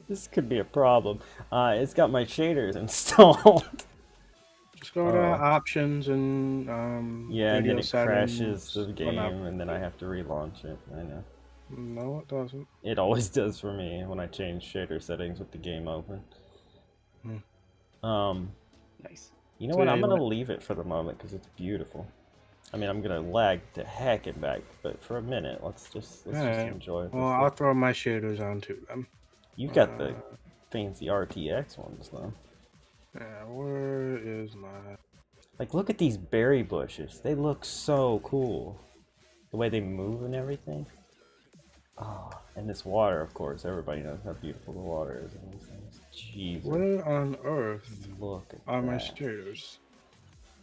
This could be a problem. It's got my shaders installed. Just go to options and Yeah, and then video it crashes settings. the Oh, no. game, and then I have to relaunch it. I know. No, it doesn't. It always does for me when I change shader settings with the game open. Nice. You know So what? yeah, I'm you gonna want- leave it for the moment because it's beautiful. I mean, I'm gonna lag to heck and back, but for a minute, let's just Alright. enjoy it. Well, I'll throw my shaders onto them. You've got the fancy RTX ones though. Yeah, where is my... Like, look at these berry bushes. They look so cool. The way they move and everything. Oh, and this water, of course. Everybody knows how beautiful the water is in these things. Jesus. Where on earth Look at are my that. shaders?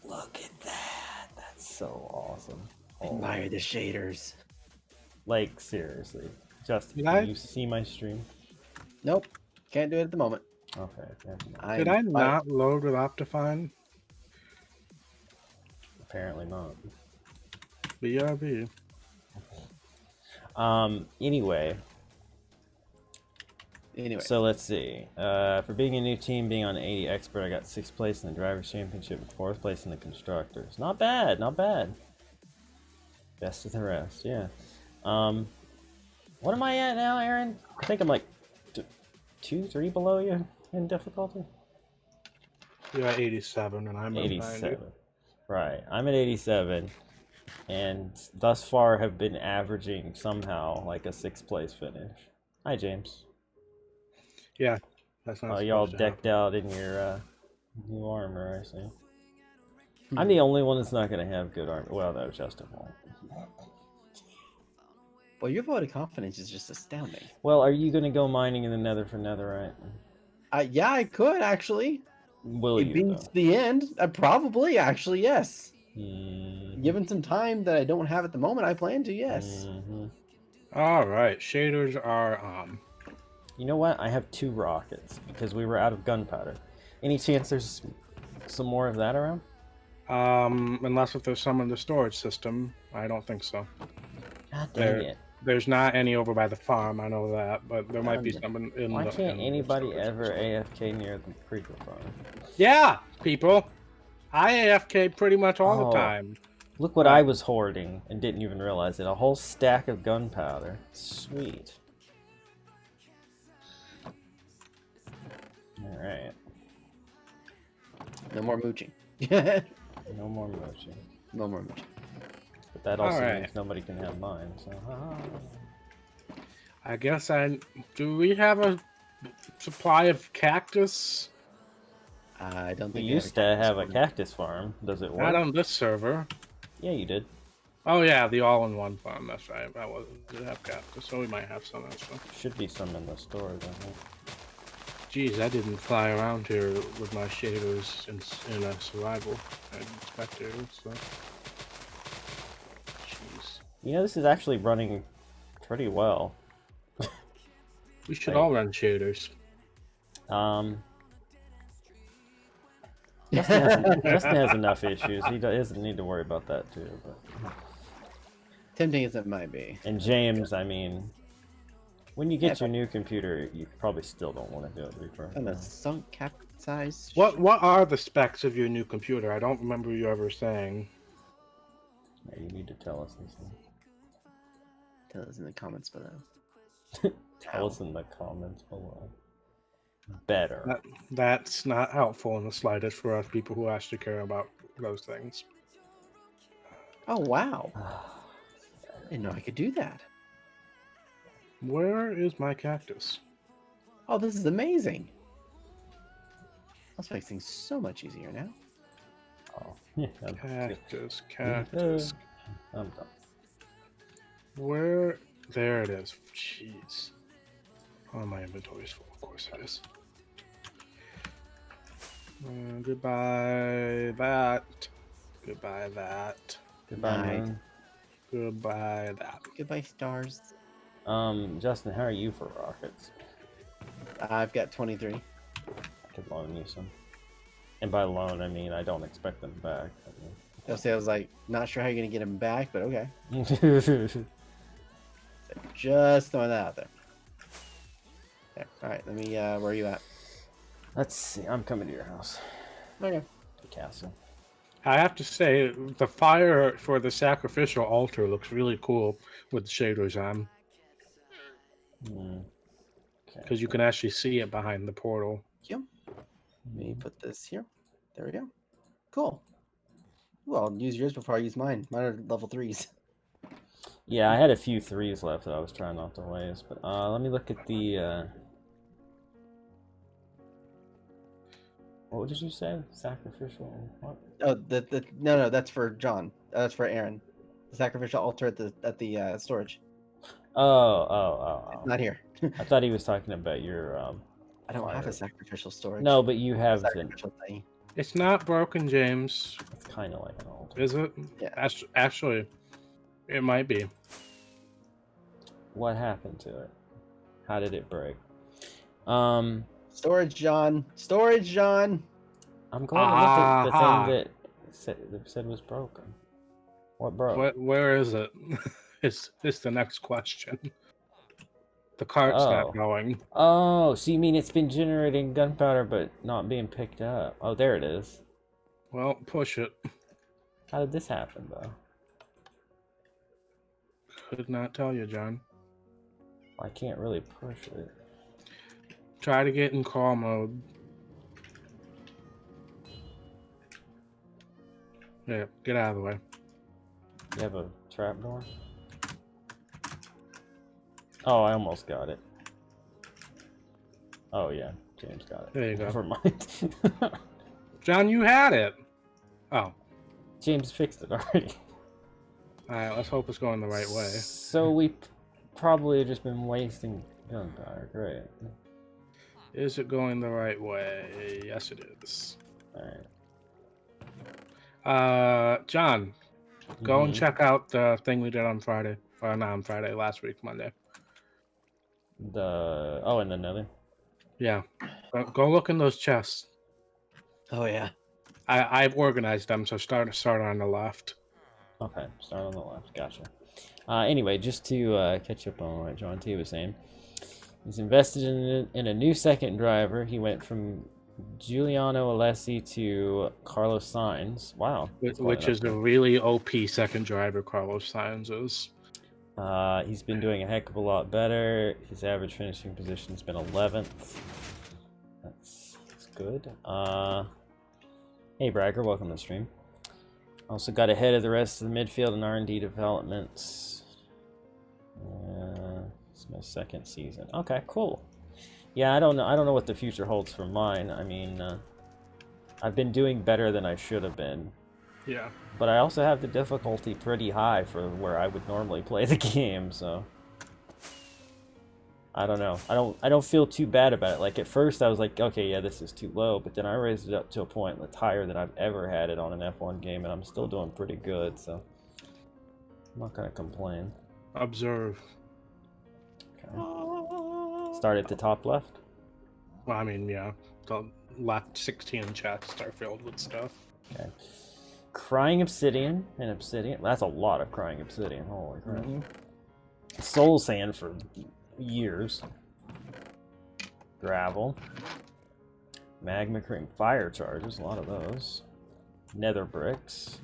Look at that. That's so awesome. Admire the shaders. Like, seriously. Justin, Did I- can you see my stream? Nope. Can't do it at the moment. Okay. Did I not load with Optifine? Apparently not. BRB. Anyway. Anyway. So let's see. For being a new team, being on 80 expert, I got 6th place in the drivers' championship and 4th place in the constructors. Not bad, not bad. Best of the rest, yeah. What am I at now, Aaron? I think I'm like 2, 3 below you in difficulty. You're at 87 and I'm at 87. 90. Right, I'm at 87, and thus far have been averaging somehow like a 6th place finish. Hi, James. Yeah, that's not. Y'all decked out in your new armor, I see. I'm the only one that's not gonna have good armor. Well, that was Justin won't. Well, your vote of confidence is just astounding. Well, are you gonna go mining in the Nether for netherite? Yeah, I could actually. Will It you? beats Though? the end. Probably, actually, yes. Mm-hmm. Given some time that I don't have at the moment, I plan to, yes. Mm-hmm. All right, shaders are on. You know what? I have 2 rockets because we were out of gunpowder. Any chance there's some more of that around? Unless if there's some in the storage system, I don't think so. God dang it! There's not any over by the farm, I know that, but there might be some in Why the. can't in anybody the ever system. AFK near the creeper farm? Yeah, people. I AFK pretty much all the time. Look what I was hoarding and didn't even realize it. A whole stack of gunpowder. Sweet. Alright. No more mooching. No more motion. No more mooching. But that also Alright. means nobody can have mine, so I guess do we have a supply of cactus? I don't we think used to have a cactus farm. Does it work? Not on this server. Yeah, you did. Oh yeah, the all-in-one farm. That's right. That did have cactus, so we might have some extra. Should be some in the store, though. Geez, I didn't fly around here with my shaders in a survival. I expected it, so. Jeez. You know, this is actually running pretty well. We should all run shaders. Justin has enough issues. He doesn't need to worry about that, too. But... Tempting as it might be. And James, I mean, when you get your new computer, you probably still don't want to do it before. And a sunk cap size. What are the specs of your new computer? I don't remember you ever saying. Yeah, you need to tell us these things. Tell us in the comments below. Tell us in the comments below. Better. That's not helpful in the slightest for us people who actually care about those things. Oh wow! I didn't know I could do that. Where is my cactus? Oh, this is amazing. This makes things so much easier now. Oh, yeah. Cactus. I'm done. Where? There it is. Jeez. Oh, my inventory's full. Of course it is. Goodbye that. Goodbye that. Goodbye, Night. man. Goodbye that. Goodbye, stars. Justin, how are you for rockets? I've got 23. I could loan you some. And by loan, I mean I don't expect them back. I was like, not sure how you're gonna get them back, but okay. Just throwing that out there. There. All right, let me. Where are you at? Let's see. I'm coming to your house. Okay. The castle. I have to say, the fire for the sacrificial altar looks really cool with the shaders on, Hmm. Okay. because you can actually see it behind the portal. Thank you. Let me put this here. There we go. Cool. Ooh, I'll use yours before I use mine. Mine are level 3s. Yeah, I had a few 3s left that I was trying not to waste, but let me look at the. What did you say? Sacrificial. What? Oh, no, that's for John. That's for Aaron. The sacrificial altar at the storage. Oh. Not here. I thought he was talking about your I don't have fire. a sacrificial storage. No, but you have the. Sacrificial thing. It's not broken, James. It's kind of like an altar. Is it? Yeah. Actually, it might be. What happened to it? How did it break? Storage, John. Storage, John. I'm going to look at the Aha. thing that said was broken. What broke? Where is it? It's the next question. The cart's not going. Oh, so you mean it's been generating gunpowder but not being picked up? Oh, there it is. Well, push it. How did this happen, though? Could not tell you, John. I can't really push it. Try to get in crawl mode. Yeah, get out of the way. You have a trapdoor? Oh, I almost got it. Oh, yeah. James got it. There you go. Never mind. John, you had it. Oh. James fixed it already. Alright, let's hope it's going the right way. So we probably have just been wasting gunpowder. Great. Is it going the right way? Yes, it is. Alright. John, go and Mhm. check out the thing we did on Friday. Or not on Friday, last week, Monday. Oh, and another. Yeah. Go look in those chests. Oh yeah. I've organized them, so start on the left. Okay, start on the left. Gotcha. Anyway, just to catch up on what John T was saying, he's invested in a new second driver. He went from Giuliano Alessi to Carlos Sainz. Wow. Which is a really OP second driver, Carlos Sainz is. He's been doing a heck of a lot better. His average finishing position's been 11th. That's good. Hey Bragger, welcome to the stream. Also got ahead of the rest of the midfield and R&D developments. It's my second season. Okay, cool. Yeah, I don't know what the future holds for mine. I mean, I've been doing better than I should have been. Yeah. But I also have the difficulty pretty high for where I would normally play the game, so I don't know. I don't feel too bad about it. Like at first I was like, okay, yeah, this is too low, but then I raised it up to a point that's higher than I've ever had it on an F1 game, and I'm still doing pretty good, so I'm not gonna complain. Observe. Okay. Start at the top left. Well, I mean, yeah. The left 16 chests are filled with stuff. Okay. Crying Obsidian and Obsidian. That's a lot of Crying Obsidian. Holy crap. Soul Sand for years. Gravel. Magma Cream. Fire Charges. A lot of those. Nether Bricks.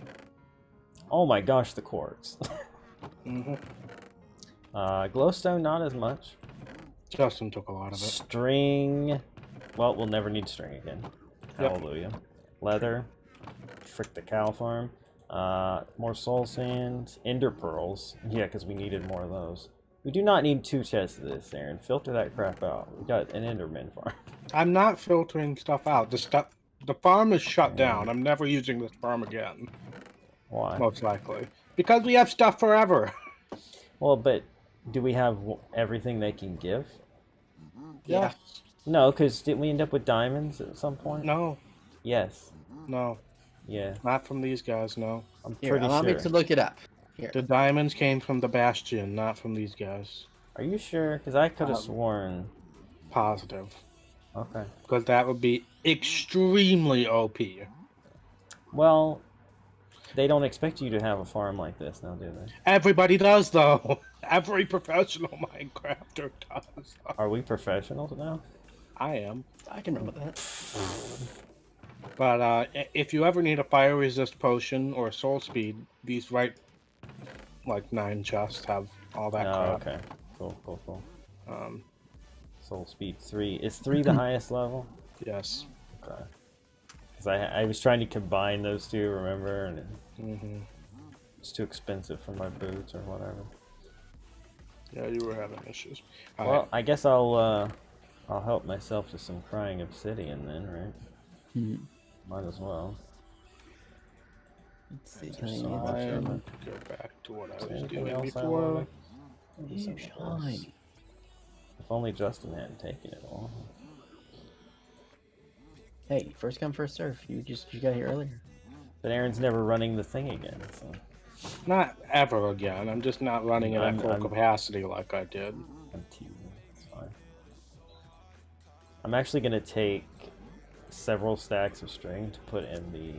Oh my gosh, the quartz. Glowstone, not as much. Justin took a lot of it. String. Well, we'll never need string again. Yep. Hallelujah. Leather. Frick the cow farm. More soul sand. Ender pearls. Yeah, because we needed more of those. We do not need 2 chests of this, Aaron. Filter that crap out. We got an Enderman farm. I'm not filtering stuff out. The farm is shut down. I'm never using this farm again. Why? Most likely. Because we have stuff forever. Well, but do we have everything they can give? Yeah. No, because didn't we end up with diamonds at some point? No. Yes. No. Yeah. Not from these guys, no. I'm Here, pretty allow me sure. to look it up. Here. The diamonds came from the Bastion, not from these guys. Are you sure? Because I could have sworn. Positive. Okay. Because that would be extremely OP. Well, they don't expect you to have a farm like this now, do they? Everybody does, though. Every professional Minecrafter does. Are we professionals now? I am. I can run with that. But if you ever need a fire resist potion or soul speed, these right like 9 chests have all that Oh, crap. okay. Cool, cool, cool. Um, Soul speed 3. Is 3 the highest level? yes. Okay. Because I was trying to combine those two, remember? And Hmm. it's too expensive for my boots or whatever. Yeah, you were having issues. All Well, right. I guess I'll help myself to some crying obsidian then, right? Hmm. Might as well. Let's see. There's so much of Time it. to go back to what I Is there was anything doing else I before. wanted? Maybe some You of this. shiny. If only Justin hadn't taken it all. Hey, first come, first serve. You got here earlier. But Aaron's never running the thing again, so Not ever again. I'm just not running it at full I'm- capacity like I did. I'm teasing. It's fine. I'm actually gonna take several stacks of string to put in the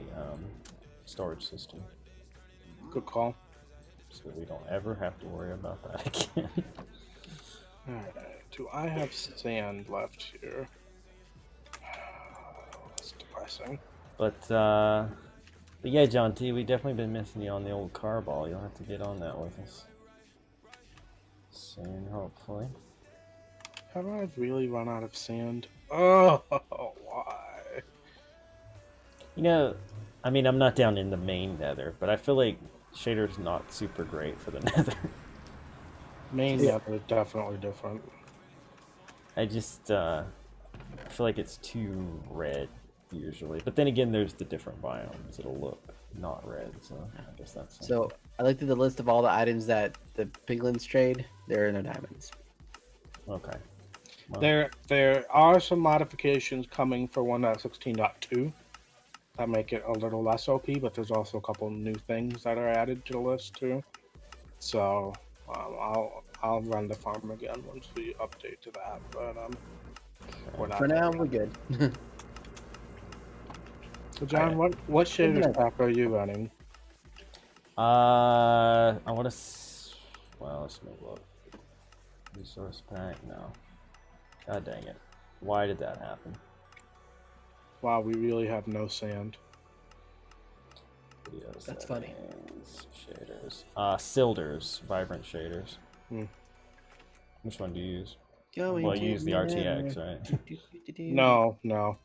storage system, Good call. so we don't ever have to worry about that again. Alright. Do I have sand left here? That's depressing. But yeah, John T, we definitely been missing you on the old car ball. You'll have to get on that with us soon, hopefully. Have I really run out of sand? Oh, why? You know, I mean, I'm not down in the main nether, but I feel like Shader's not super great for the nether. Main Yeah. nether is definitely different. I just I feel like it's too red usually. But then again, there's the different biomes. It'll look not red, so I guess that's So I looked at the list of all the items that the piglins trade. There are no diamonds. okay. Well, There are some modifications coming for 1.16.2 that make it a little less OP, but there's also a couple new things that are added to the list too. So I'll run the farm again once we update to that. But we're not For there now, yet. we're good. So John, what shader pack are you running? I want to. Well, let's move up. Resource pack. No. God dang it! Why did that happen? Wow, we really have no sand. Video That's funny. settings, Shaders. Cilders. Vibrant shaders. Hmm. Which one do you use? Going Well, to you use the nether. RTX, right? No.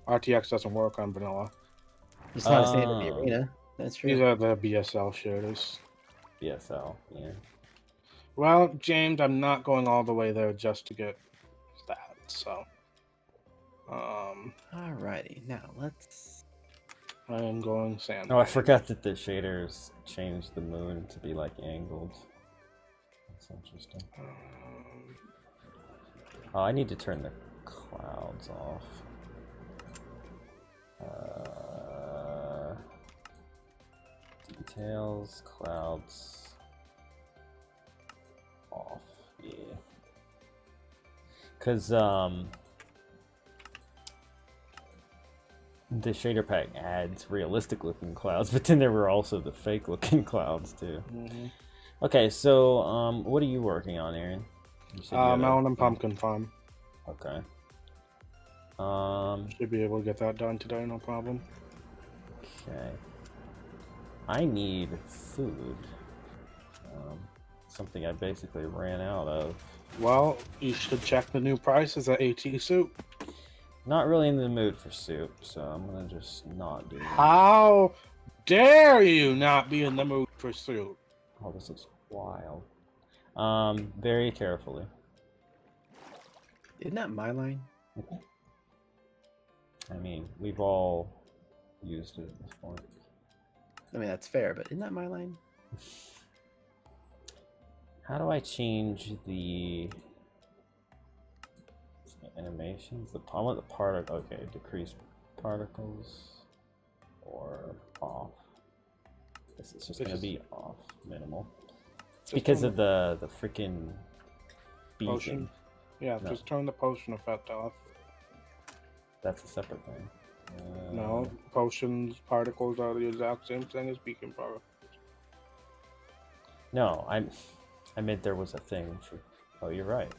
RTX doesn't work on vanilla. It's not a stand in the arena. That's These true. are the BSL shaders. BSL. Yeah. Well, James, I'm not going all the way there just to get that. So, Alrighty, now let's. I am going sand. Oh, I forgot that the shaders changed the moon to be like angled. That's interesting. Oh, I need to turn the clouds off. Details, clouds off. Yeah. Cause the shader pack adds realistic looking clouds, but then there were also the fake looking clouds too. Mm-hmm. Okay, so what are you working on, Aaron? You said you had a Melon and thing. pumpkin farm. Okay. Should be able to get that done today, no problem. Okay. I need food. Something I basically ran out of. Well, you should check the new prices at AT Soup. Not really in the mood for soup, so I'm gonna just not do that. How dare you not be in the mood for soup? Oh, this looks wild. Very carefully. Isn't that my line? I mean, we've all used it at this point. I mean, that's fair, but isn't that my line? How do I change the animations? I want the particle. Okay, decrease particles or off. This is just gonna be off, minimal. It's because of the freaking beacon. Potion. Yeah, No. just turn the potion effect off. That's a separate thing. No, potions particles are the exact same thing as beacon particles. No, I meant there was a thing for. Oh, you're right.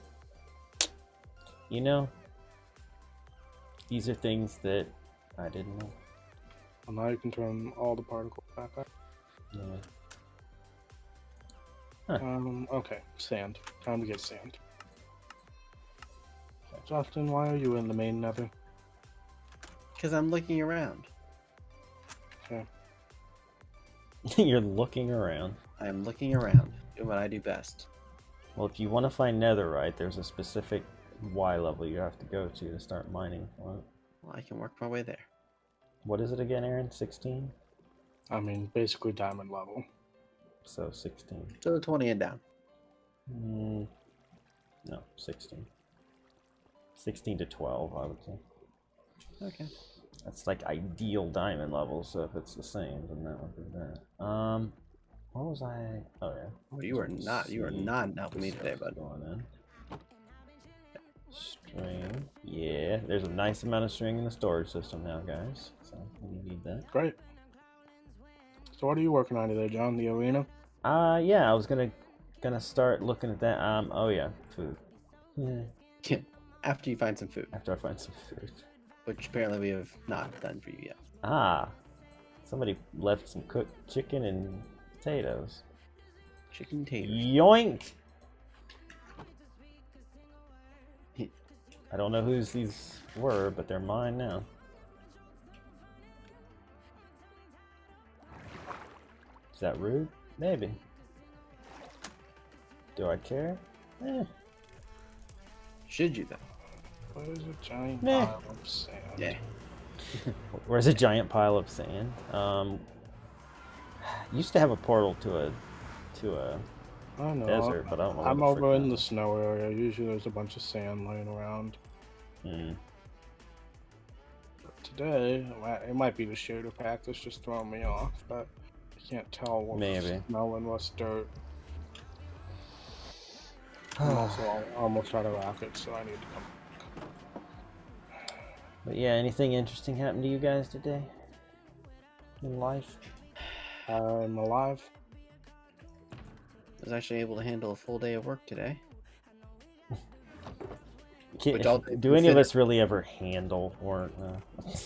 You know, These are things that I didn't know. Well, now you can turn all the particles back up. Yeah. Okay, sand. Time to get sand. Justin, why are you in the main nether? Because I'm looking around. Okay. You're looking around. I'm looking around, doing what I do best. Well, if you want to find netherite, there's a specific Y level you have to go to start mining. Well, I can work my way there. What is it again, Aaron? 16? I mean, basically diamond level. So 16. So 20 and down. No, 16. 16 to 12, I would say. Okay. That's like ideal diamond level, so if it's the same, then that would be that. What was I? Oh yeah. Oh, you are not helping me today, bud. Going in. String. Yeah, there's a nice amount of string in the storage system now, guys. So we need that. Great. So what are you working on today, John? The arena? Yeah, I was gonna start looking at that. Oh yeah, food. Yeah. After you find some food, After I find some food. which apparently we have not done for you yet. Ah, somebody left some cooked chicken and potatoes. Chicken taters. Yoink! I don't know whose these were, but they're mine now. Is that rude? Maybe. Do I care? Eh. Should you though? Where's a giant Meh. pile of sand? Yeah. Where's a giant pile of sand? Used to have a portal to a I don't know. desert, but I don't know. I'm where the over frick in that the snow area. Usually there's a bunch of sand laying around. is. But today, it might be the shader pack that's just throwing me off, but I can't tell what's Maybe. snow and what's dirt. I'm also almost out of rockets, so I need to come. But yeah, anything interesting happened to you guys today? In life? I'm alive. I was actually able to handle a full day of work today. Can't- I'll do any of consider- us really ever handle or?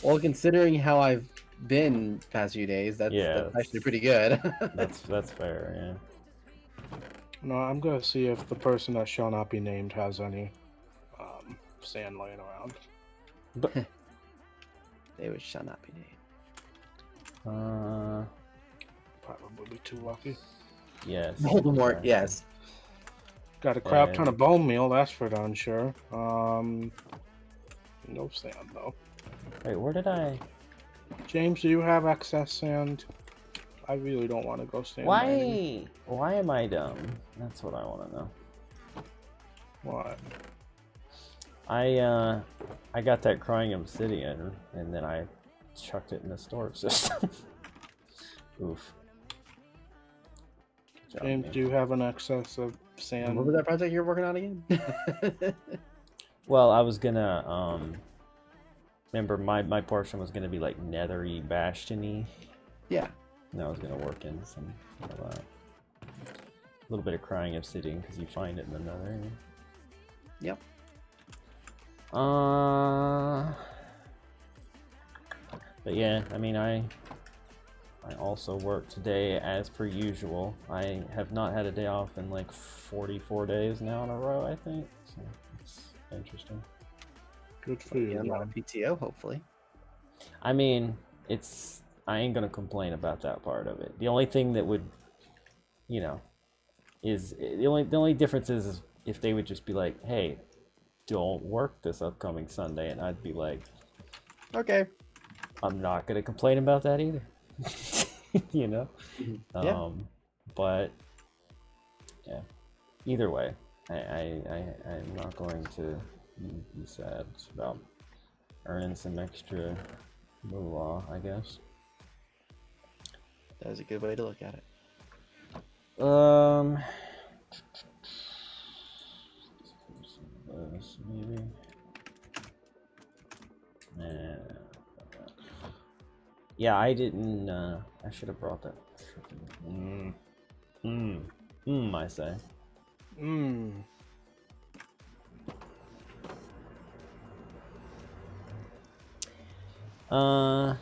Well, considering how I've been the past few days, that's actually pretty good. That's fair. Yeah. No, I'm gonna see if the person that shall not be named has any sand laying around. But They which shall not be named. Probably be too lucky. yes. Voldemort, exactly. yes. Got a crap ton of bone meal, that's for darn sure. No sand though. Wait, where did I? James, do you have excess sand? I really don't want to go sand mining. Why am I dumb? That's what I want to know. What? I got that crying obsidian, and then I chucked it in the storage system. Oof. Good job, James, man. do you have an excess of sand? What was that project you're working on again? Well, I was gonna remember my portion was gonna be like nethery bastion-y. Yeah. And I was gonna work in some of that. A little bit of crying obsidian because you find it in the nether. Yep. But yeah, I mean, I also work today as per usual. I have not had a day off in like 44 days now in a row, I think. So it's interesting. Good for you, Yeah, I'm on a John. PTO, hopefully. I mean, I ain't gonna complain about that part of it. The only thing that would, is the only difference is if they would just be like, hey, don't work this upcoming Sunday, and I'd be like, Okay. I'm not gonna complain about that either. Yeah. But yeah, either way, I'm not going to be sad about earning some extra moolah, I guess. That is a good way to look at it. Maybe. Yeah, I didn't. I should have brought that. I say. Uh.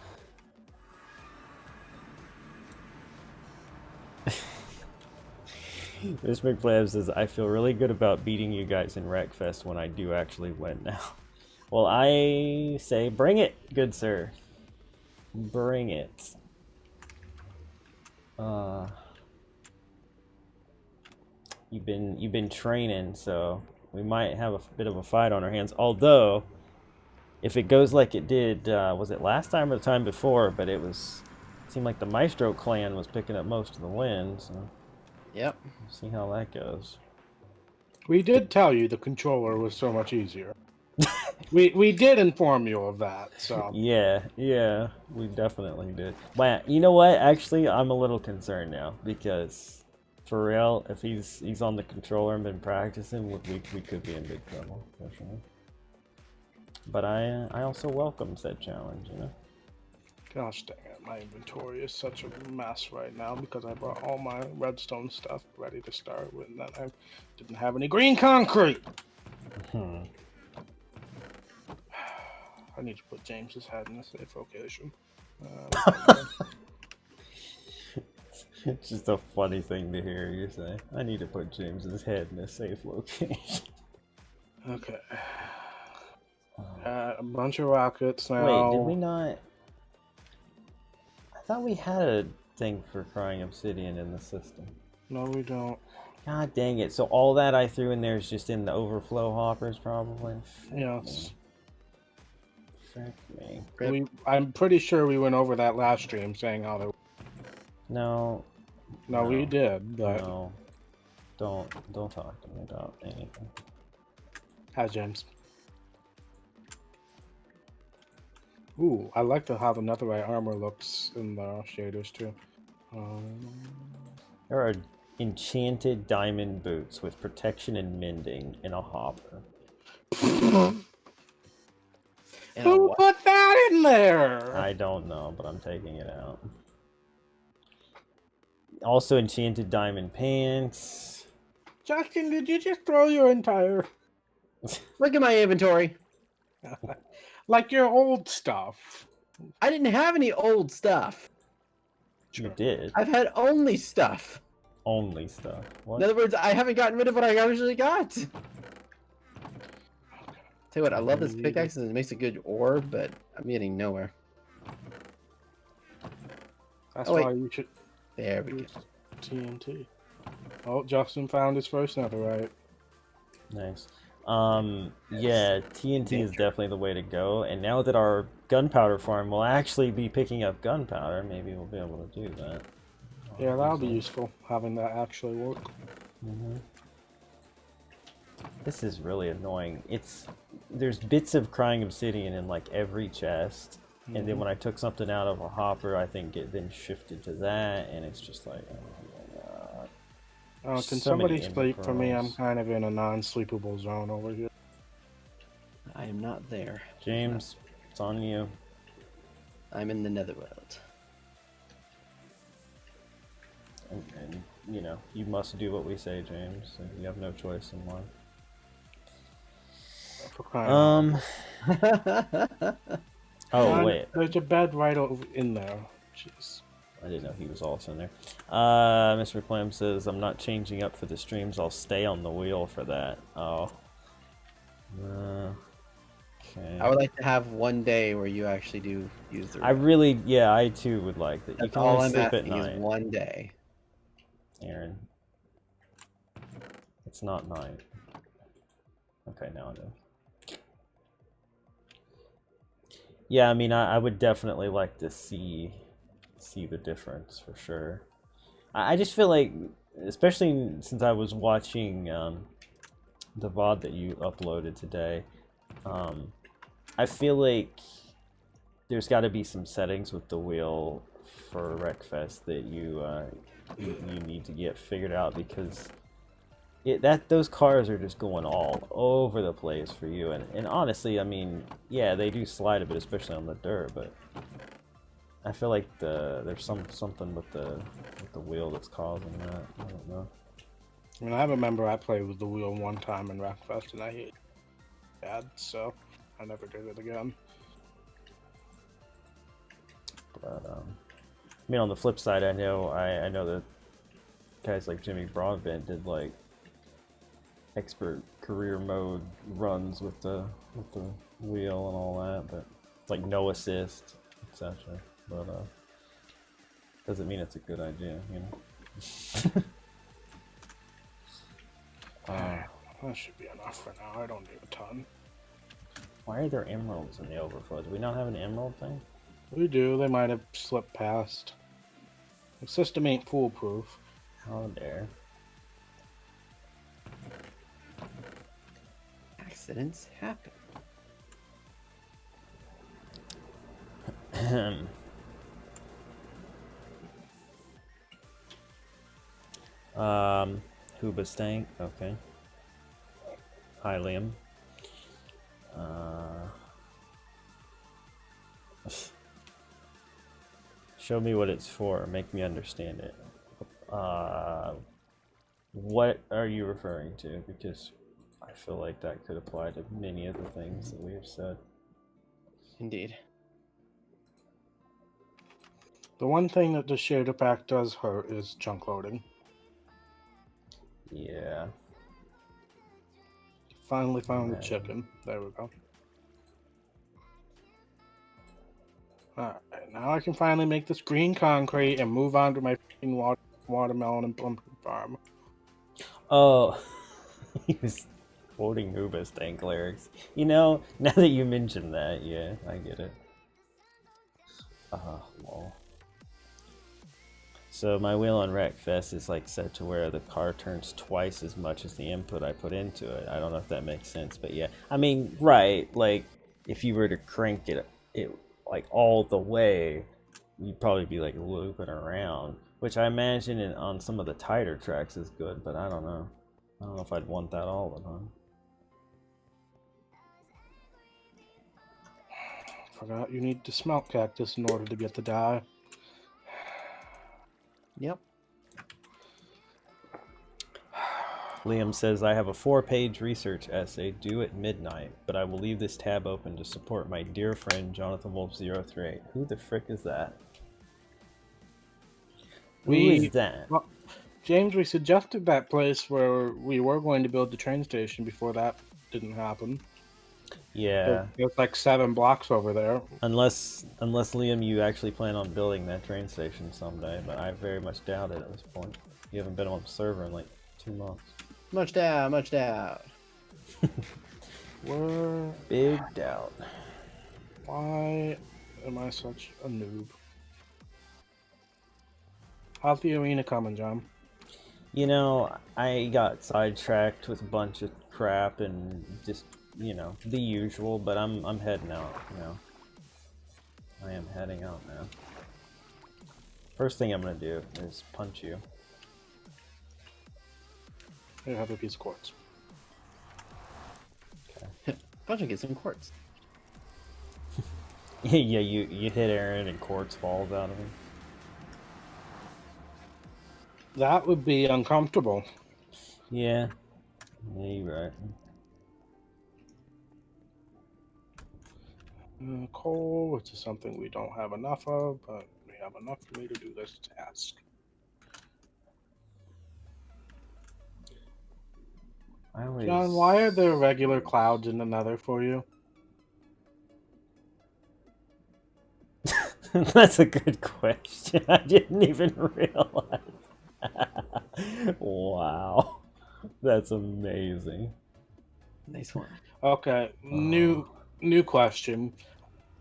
This McFlab says, I feel really good about beating you guys in Wreckfest when I do actually win now. Well, I say bring it, good sir. Bring it. You've been training, so we might have a bit of a fight on our hands. Although, if it goes like it did, was it last time or the time before? But it seemed like the Maestro clan was picking up most of the wins. So Yep. we'll see how that goes. We did tell you the controller was so much easier. we did inform you of that, so Yeah, we definitely did. But you know what? Actually, I'm a little concerned now because, for real, if he's on the controller and been practicing, we could be in big trouble, for sure. But I also welcome said challenge, you know. gosh dang it, my inventory is such a mess right now because I brought all my redstone stuff ready to start with, and then I didn't have any green concrete. I need to put James's head in a safe location. It's just a funny thing to hear you say. I need to put James's head in a safe location. Okay. A bunch of rockets now. Wait, did we not? I thought we had a thing for crying obsidian in the system. No, we don't. God dang it. So all that I threw in there is just in the overflow hoppers, probably? Yes. Frick me. I'm pretty sure we went over that last stream saying how they... No, we did, but... No. Don't talk to me about anything. Hi, James. Ooh, I like how the netherite armor looks in the shaders, too. There are enchanted diamond boots with protection and mending in a hopper. Who put that in there? I don't know, but I'm taking it out. Also enchanted diamond pants. Justin, did you just throw your entire... Look at my inventory. Like your old stuff. I didn't have any old stuff. You did. I've had only stuff. Only stuff. What? In other words, I haven't gotten rid of what I originally got. Tell you what, I love this pickaxe and it makes a good ore, but I'm getting nowhere. That's why you should... There we go. TNT. Oh, Justin found his first netherite. Nice. Yeah, TNT is definitely the way to go. And now that our gunpowder farm will actually be picking up gunpowder, maybe we'll be able to do that. Yeah, that'll be useful, having that actually work. This is really annoying. There's bits of crying obsidian in like every chest. And then when I took something out of a hopper, I think it then shifted to that, and it's just like, oh my god. Can somebody sleep for me? I'm kind of in a non-sleepable zone over here. I am not there. James, it's on you. I'm in the netherworld. And you know, you must do what we say, James. You have no choice in life. Oh, wait. There's a bed right over in there. Jeez. I didn't know he was also in there. Mr. McClam says, I'm not changing up for the streams. I'll stay on the wheel for that. Oh. Okay. I would like to have one day where you actually do use the I too would like that. That's you can all only I'm sleep at asking night. is one day. Aaron. It's not night. Okay, now it is. Yeah, I mean, I would definitely like to see the difference for sure. I just feel like, especially since I was watching the VOD that you uploaded today, I feel like there's got to be some settings with the wheel for Wreckfest that you need to get figured out, because those cars are just going all over the place for you, and honestly, I mean, yeah, they do slide a bit, especially on the dirt, but I feel like there's something with the wheel that's causing that. I don't know. I mean, I remember I played with the wheel one time in Wreckfest and I hate it bad, so I never did it again. But I mean, on the flip side, I know that guys like Jimmy Broadbent did like expert career mode runs with the wheel and all that, but like no assist, etc. But doesn't mean it's a good idea, you know. That should be enough for now. I don't need a ton. Why are there emeralds in the overflow? Do we not have an emerald thing? We do. They might have slipped past. The system ain't foolproof. How dare. Accidents happen. Hoobastank, okay. Hi, Liam. Show me what it's for. Make me understand it. What are you referring to? Because I feel like that could apply to many of the things that we have said. Indeed. The one thing that the shader pack does hurt is chunk loading. Yeah. Finally found the chicken. There we go. Alright, now I can finally make this green concrete and move on to my watermelon and pumpkin farm. Oh, he was quoting Hoobastank lyrics. You know, now that you mentioned that, yeah, I get it. Lol. So my wheel on Wreckfest is like set to where the car turns twice as much as the input I put into it. I don't know if that makes sense, but yeah. I mean, right, like, if you were to crank it like all the way, you'd probably be like looping around, which I imagine on some of the tighter tracks is good, but I don't know. I don't know if I'd want that all the time. Forgot you need to smelt cactus in order to get the dye. Yep. Liam says, I have a 4-page research essay due at midnight, but I will leave this tab open to support my dear friend Jonathan Wolf 038. Who the frick is that? Who is that? Well, James, we suggested that place where we were going to build the train station before that didn't happen. Yeah. There's like 7 blocks over there. Unless Liam, you actually plan on building that train station someday, but I very much doubt it at this point. You haven't been on the server in like 2 months. Much doubt, much doubt. Big doubt. Why am I such a noob? How's the arena coming, John? You know, I got sidetracked with a bunch of crap and just, you know, the usual, but I'm heading out now. I am heading out now. First thing I'm gonna do is punch you. Here, have a piece of quartz. Okay. Bunch of get some quartz. Yeah, you hit Aaron and quartz falls out of him. That would be uncomfortable. Yeah. Yeah, you're right. Coal, which is something we don't have enough of, but we have enough for me to do this task. John, why are there regular clouds in the nether for you? That's a good question. I didn't even realize. Wow. That's amazing. Nice one. Okay, new question.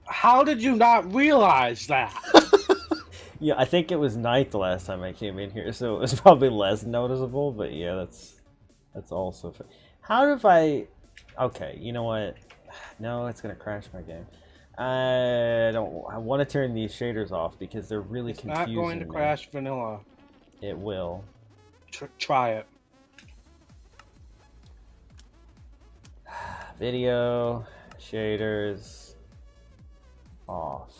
How did you not realize that? Yeah, I think it was night the last time I came in here, so it was probably less noticeable, but yeah, that's also how if I okay, you know what? No, it's gonna crash my game. I want to turn these shaders off because they're really confusing. It's not going to crash vanilla. It will. Try it. Video shaders off.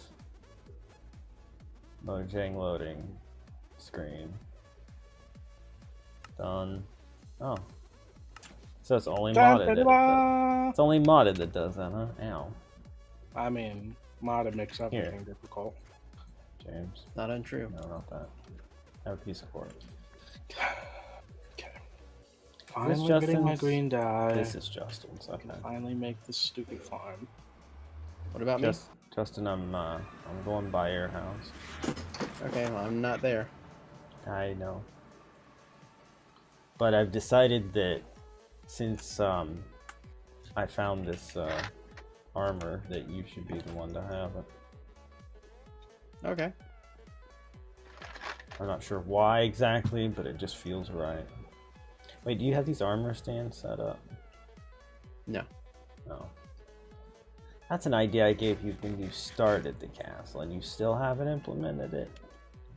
Mojang loading screen. Done. Oh. So it's only modded. It's only modded that does that, huh? Ow. I mean, modded makes everything difficult. James. Not untrue. No, not that. Have a piece of pork. Okay. Finally getting my Justin's? green dye. This is Justin's. I Okay. can finally make this stupid farm. What about me? Justin, I'm going by your house. Okay, well, I'm not there. I know. But I've decided that since I found this armor, that you should be the one to have it. Okay. I'm not sure why exactly, but it just feels right. Wait, do you have these armor stands set up? No. No. That's an idea I gave you when you started the castle, and you still haven't implemented it.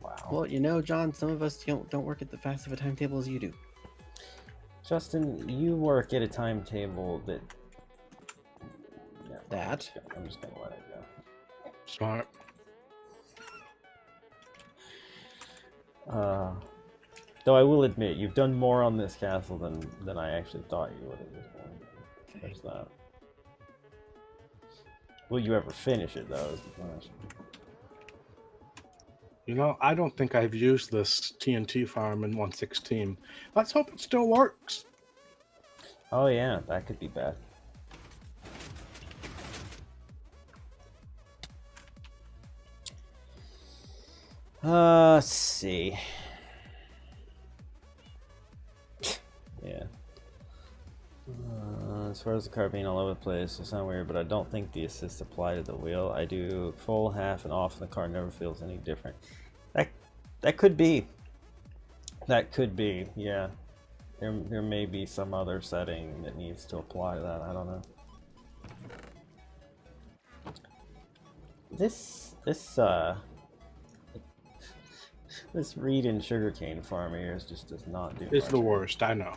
Wow. Well, you know, John, some of us don't work at the fast of a timetable as you do. Justin, you work at a timetable that... Yeah, That? I'm just gonna let it go. Smart. Though I will admit, you've done more on this castle than I actually thought you would at this point. There's that. Will you ever finish it, though, is the question. You know, I don't think I've used this TNT farm in 1.16. Let's hope it still works. Oh yeah, that could be bad. Let's see. Yeah. As far as the car being all over the place, it's not weird, but I don't think the assists apply to the wheel. I do full, half, and off, and the car never feels any different. That could be. That could be, yeah. There may be some other setting that needs to apply to that. I don't know. This reed and sugarcane farm here just does not do It's much. the worst, I know.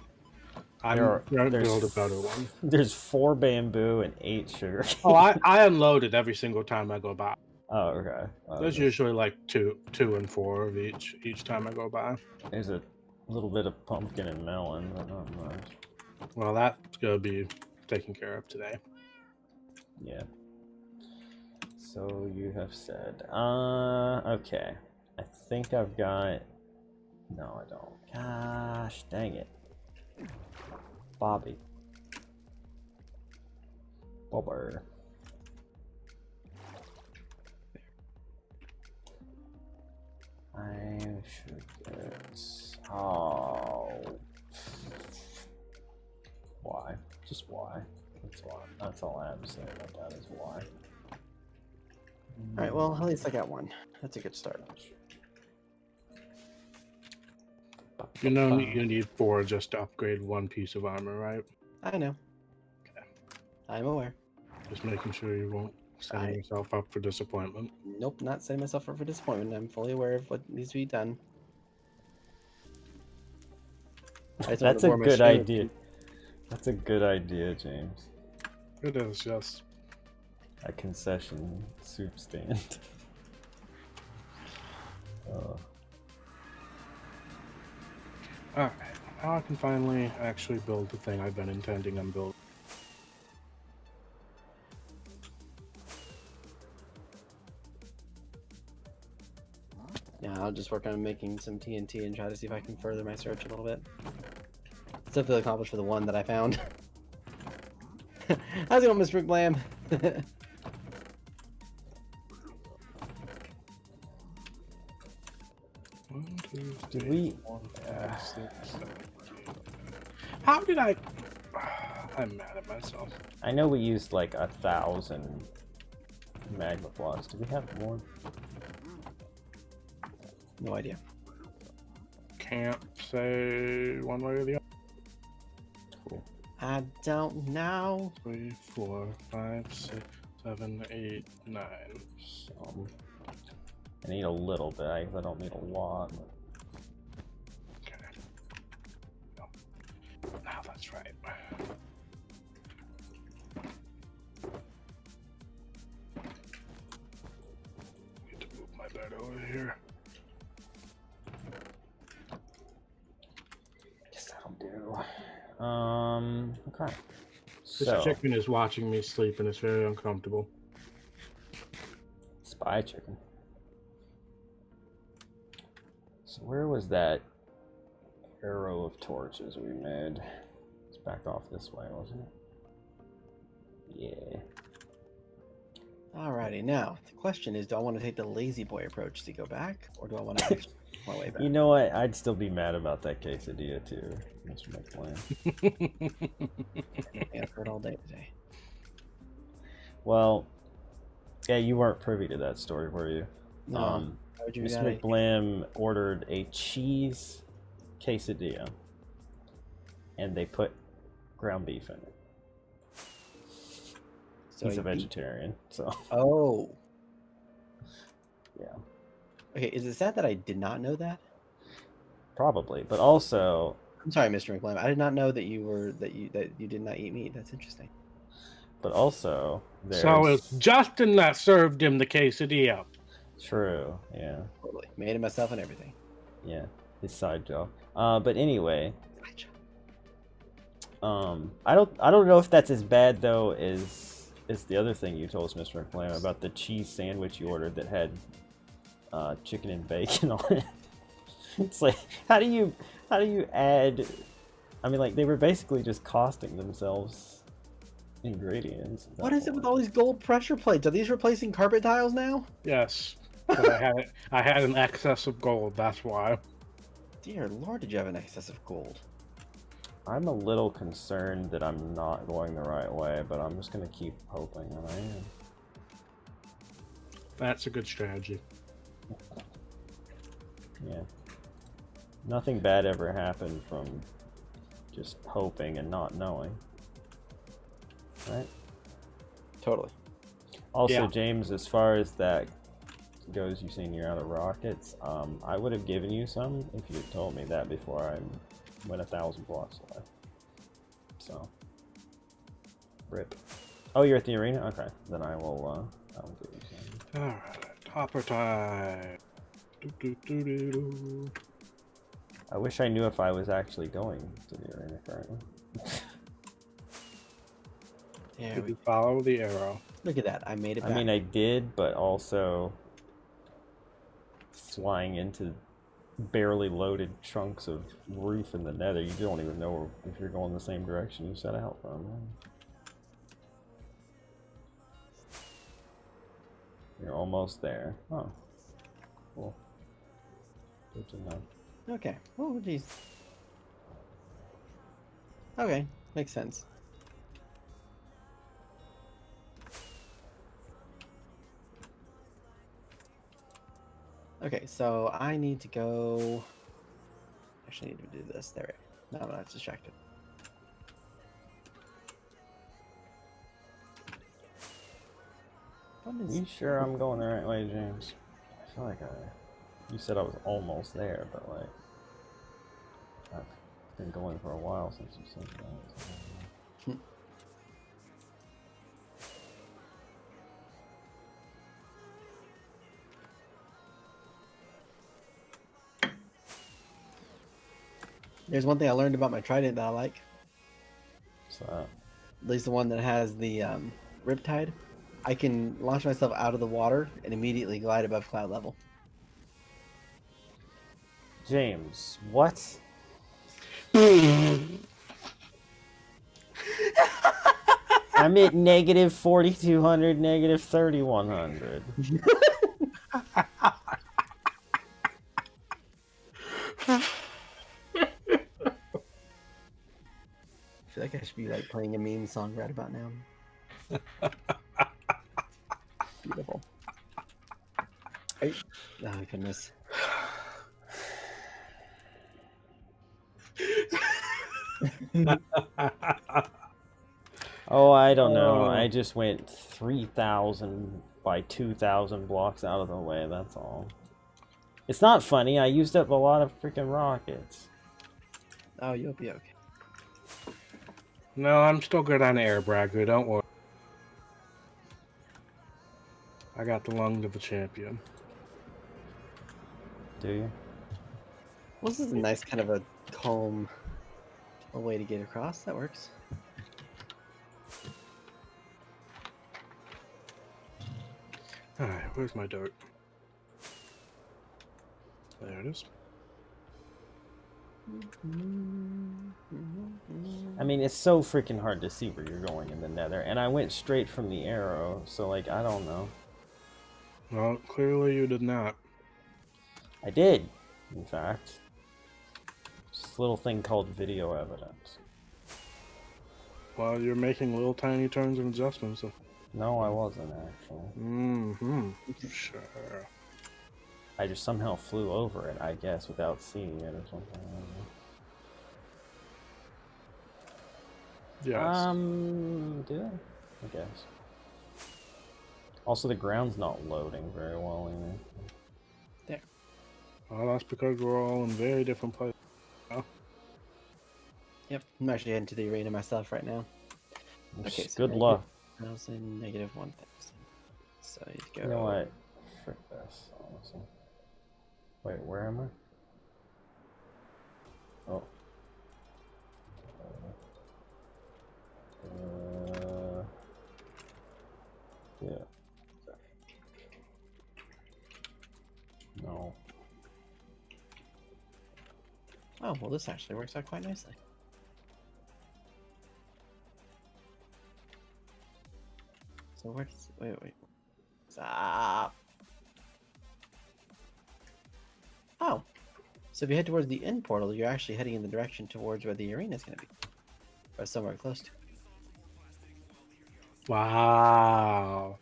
I'm trying to build a better one. There's 4 bamboo and 8 sugarcane. Oh, I unload it every single time I go by. Oh, okay. There's usually like two and 4 of each time I go by. There's a little bit of pumpkin and melon, but not much. Well, that's gonna be taken care of today. Yeah. So you have said. Okay. I think I've got... No, I don't. Gosh, dang it. Bobby. Bobber. I should get... Oh. Why? Just why? That's why. That's all I have to say about that is why. Alright, well, at least I got one. That's a good start. You know, you need 4 just to upgrade 1 piece of armor, right? I know. Okay. I'm aware. Just making sure you won't set yourself up for disappointment. Nope, not setting myself up for disappointment. I'm fully aware of what needs to be done. That's a good idea. That's a good idea, James. It is, yes. A concession soup stand. Alright, now I can finally actually build the thing I've been intending on building. Yeah, I'll just work on making some TNT and try to see if I can further my search a little bit. Still feel accomplished for the one that I found. How's it going, Mr. McBlam? One, two, Did three, we... 4, 5, 6, 7, 8. How did I... I'm mad at myself. I know we used like 1,000 magma blocks. Do we have more? No idea. Can't say one way or the other. Cool. I don't know. 3, 4, 5, 6, 7, 8, 9. So, I need a little bit. I don't need a lot. Okay. No. Now that's right. Need to move my bed over here. Guess that'll do. Okay. This So, chicken is watching me sleep and it's very uncomfortable. spy chicken. So where was that arrow of torches we made? It's back off this way, wasn't it? Yeah. Alrighty, now the question is, do I want to take the lazy boy approach to go back, or do I want to my way back? You know what? I'd still be mad about that quesadilla too, Mr. McLean. I've heard all day today. Well, yeah, you weren't privy to that story, were you? No. How would you Mr. McBlam ordered a cheese quesadilla, and they put ground beef in it. So He's a vegetarian, so. Oh. Yeah. Okay, is it sad that I did not know that? Probably, but also. I'm sorry, Mr. McBlam. I did not know that you did not eat meat. That's interesting. But also, so it's Justin that served him the quesadilla. True. Yeah. Totally made it myself and everything. Yeah, his side job. But anyway. I don't know if that's as bad though as the other thing you told us, Mr. McLean, about the cheese sandwich you ordered that had chicken and bacon on it. It's like, how do you add? I mean, like, they were basically just costing themselves ingredients. What is it with all these gold pressure plates? Are these replacing carpet tiles now? Yes, 'cause I had an excess of gold. That's why. Dear Lord, did you have an excess of gold? I'm a little concerned that I'm not going the right way, but I'm just gonna keep hoping that I am. That's a good strategy. Yeah. Nothing bad ever happened from just hoping and not knowing. Right? Totally. Also, Yeah. James, as far as that goes, you saying you're out of rockets, I would have given you some if you had told me that before I went 1,000 blocks away. So, rip. Oh, you're at the arena? Okay, then I will give you some. Alright, hopper time. Do. I wish I knew if I was actually going to the arena currently. Yeah, Did you follow the arrow? look at that. I made it back. I mean, I did, but also flying into barely loaded chunks of roof in the nether. You don't even know if you're going the same direction you set out from. You're almost there. Oh, cool. Good to know. Okay. Oh, jeez. Okay, makes sense. Okay, so I need to go. Actually, need to do this. There we go. No, I'm not distracted. You sure I'm going the right way, James? I feel like you said I was almost there, but like I've been going for a while since you said that. So. There's one thing I learned about my trident that I like. So At least the one that has the riptide. I can launch myself out of the water and immediately glide above cloud level. James, what? I'm at negative 4,200, negative 3,100. I feel like I should be like playing a meme song right about now. Beautiful. Oh goodness. Oh, I don't know. I just went 3,000 by 2,000 blocks out of the way, that's all. It's not funny. I used up a lot of freaking rockets. Oh, you'll be okay. No, I'm still good on air, Bragger. Don't worry. I got the lungs of a champion. Do you? Well, this is a nice kind of a calm way to get across. That works. Alright, where's my dirt? There it is. I mean, it's so freaking hard to see where you're going in the nether, and I went straight from the arrow, so, like, I don't know. Well, clearly you did not. I did, in fact. This little thing called video evidence. Well, you're making little tiny turns and adjustments. No, I wasn't, actually. Mm-hmm. Sure. I just somehow flew over it, I guess, without seeing it or something. I don't know. Yes. Did I guess. Also, the ground's not loading very well either. There. Well, that's because we're all in very different places. Yep. I'm actually heading to the arena myself right now. Okay, so Good luck. 1,000, -1,000. So you go. You know what? Frick this, honestly. Wait, where am I? Oh. Yeah. No. Oh, well, this actually works out quite nicely. So where's... Wait. Stop. Oh. So if you head towards the end portal, you're actually heading in the direction towards where the arena is going to be. Or somewhere close to. Wow.